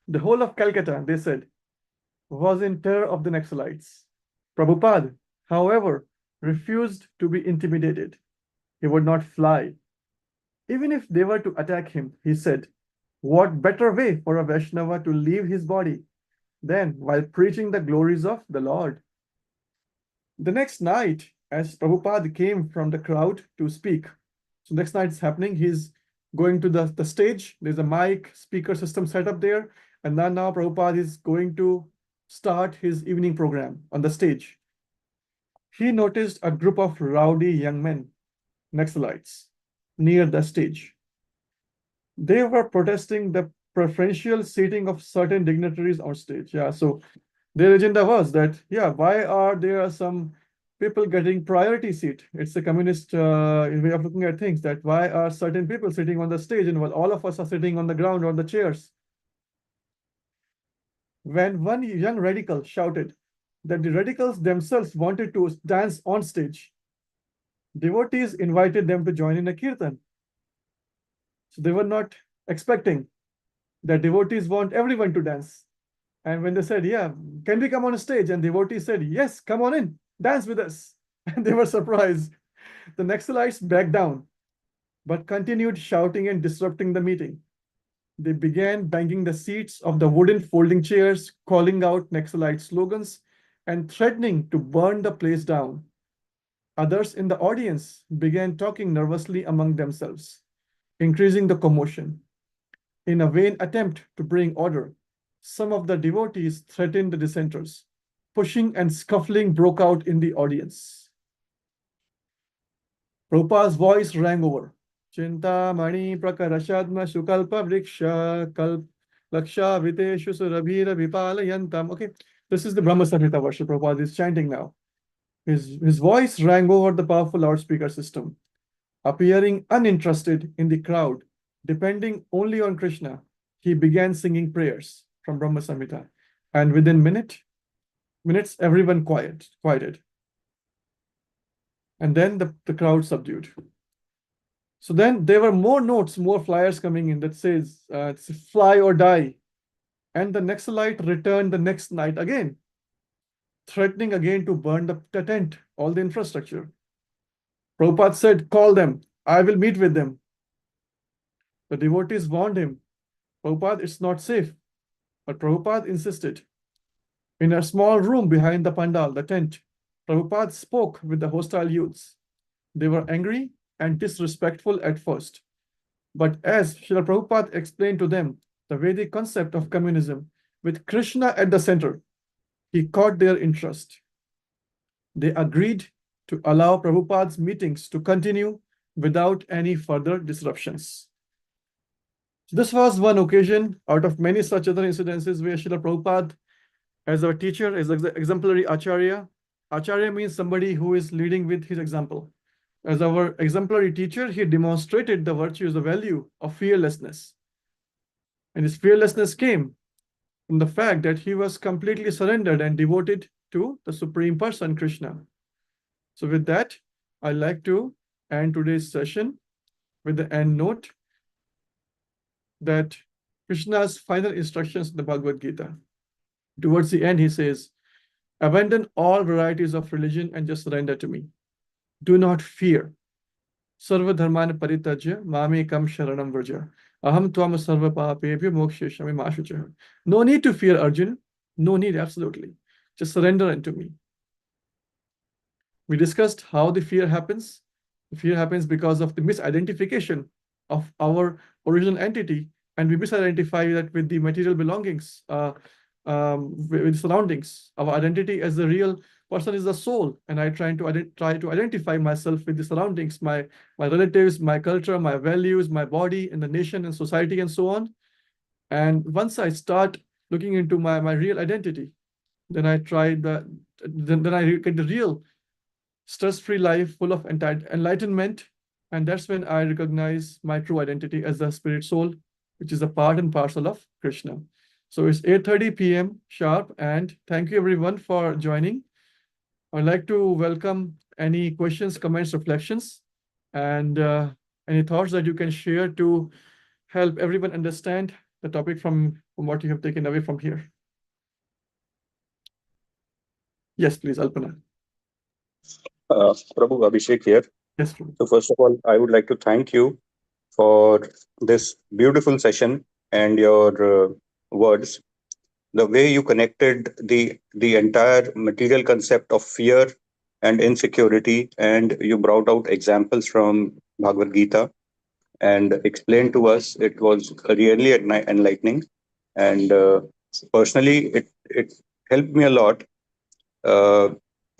the whole of Calcutta, they said, was in terror of the Naxalites. Prabhupada, however, refused to be intimidated. He would not fly. Even if they were to attack him, he said, what better way for a Vaishnava to leave his body than while preaching the glories of the Lord? The next night, as Prabhupada came from the crowd to speak, so next night is happening, he's going to the stage. There's a mic speaker system set up there. And then now Prabhupada is going to start his evening program on the stage. He noticed a group of rowdy young men, Naxalites, near the stage. They were protesting the preferential seating of certain dignitaries on stage. Yeah, so their agenda was that, yeah, why are there some people getting priority seat? It's a communist way of looking at things, that why are certain people sitting on the stage and while all of us are sitting on the ground or the chairs? When one young radical shouted that the radicals themselves wanted to dance on stage, devotees invited them to join in a kirtan. So they were not expecting that devotees want everyone to dance. And when they said, yeah, can we come on stage? And devotees said, yes, come on in, dance with us. And they were surprised. The Naxalites backed down, but continued shouting and disrupting the meeting. They began banging the seats of the wooden folding chairs, calling out Naxalite slogans, and threatening to burn the place down. Others in the audience began talking nervously among themselves, increasing the commotion. In a vain attempt to bring order, some of the devotees threatened the dissenters. Pushing and scuffling broke out in the audience. Prabhupada's voice rang over. Chintamani prakarashadma sukalpa vriksha kalp laksha viteshu surabhira vipalayantam. Okay, this is the Brahma Samhita version Prabhupada is chanting now. His voice rang over the powerful loudspeaker system. Appearing uninterested in the crowd, depending only on Krishna, he began singing prayers from Brahma Samhita. And within minutes, everyone quieted. And then the crowd subdued. So then there were more notes, more flyers coming in that says, it's fly or die. And the Naxalite returned the next night again, threatening again to burn the tent, all the infrastructure. Prabhupada said, call them, I will meet with them. The devotees warned him, Prabhupada, it's not safe. But Prabhupada insisted. In a small room behind the pandal, the tent, Prabhupada spoke with the hostile youths. They were angry and disrespectful at first. But as Srila Prabhupada explained to them the Vedic concept of communism with Krishna at the center, he caught their interest. They agreed to allow Prabhupada's meetings to continue without any further disruptions. So this was one occasion out of many such other incidences where Srila Prabhupada, as our teacher, is exemplary Acharya. Acharya means somebody who is leading with his example. As our exemplary teacher, he demonstrated the virtues, the value of fearlessness. And his fearlessness came from the fact that he was completely surrendered and devoted to the Supreme Person, Krishna. So with that, I'd like to end today's session with the end note that Krishna's final instructions in the Bhagavad Gita. Towards the end, he says, abandon all varieties of religion and just surrender to me. Do not fear. Sarva dharmana paritajya mamekam sharanam vraja. Aham tvam sarva papebhyo moksheshami mashucha. No need to fear, Arjuna. No need, absolutely. Just surrender unto me. We discussed how the fear happens. The fear happens because of the misidentification of our original entity, and we misidentify that with the material belongings, with surroundings. Our identity as the real person is the soul, and I try to identify myself with the surroundings, my relatives, my culture, my values, my body, and the nation and society, and so on. And once I start looking into my real identity, then I get the real stress-free life full of enlightenment And that's when I recognize my true identity as the spirit soul, which is a part and parcel of Krishna. So it's 8:30 p.m. sharp, and thank you everyone for joining. I'd like to welcome any questions, comments, reflections, and any thoughts that you can share to help everyone understand the topic from what you have taken away from here. Yes, please, Alpana. Prabhu, Abhishek here. Yes, please. So first of all, I would like to thank you for this beautiful session and your words. The way you connected the entire material concept of fear and insecurity, and you brought out examples from Bhagavad Gita and explained to us, it was really enlightening. And personally, it helped me a lot.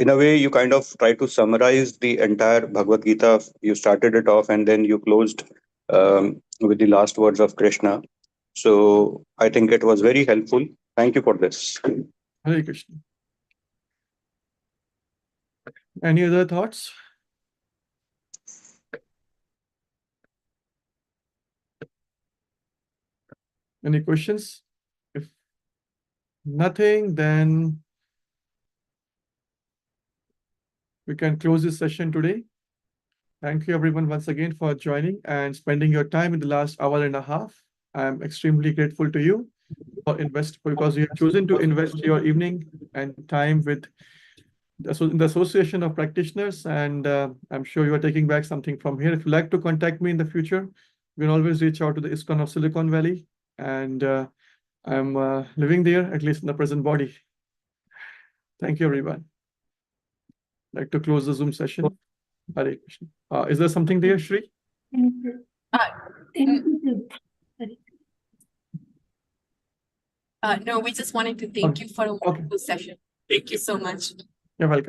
In a way, you kind of try to summarize the entire Bhagavad Gita. You started it off and then you closed with the last words of Krishna. So I think it was very helpful. Thank you for this. Hare Krishna. Any other thoughts? Any questions? If nothing, then we can close this session today. Thank you everyone once again for joining and spending your time in the last hour and a half. I'm extremely grateful to you for because you have chosen to invest your evening and time with the Association of Practitioners, and I'm sure you are taking back something from here. If you'd like to contact me in the future, you can always reach out to the ISKCON of Silicon Valley, and I'm living there, at least in the present body. Thank you, everyone. I'd like to close the Zoom session. Hare Krishna. Is there something there, Shri? No, we just wanted to thank you for a wonderful session. Thank you so much. You're welcome.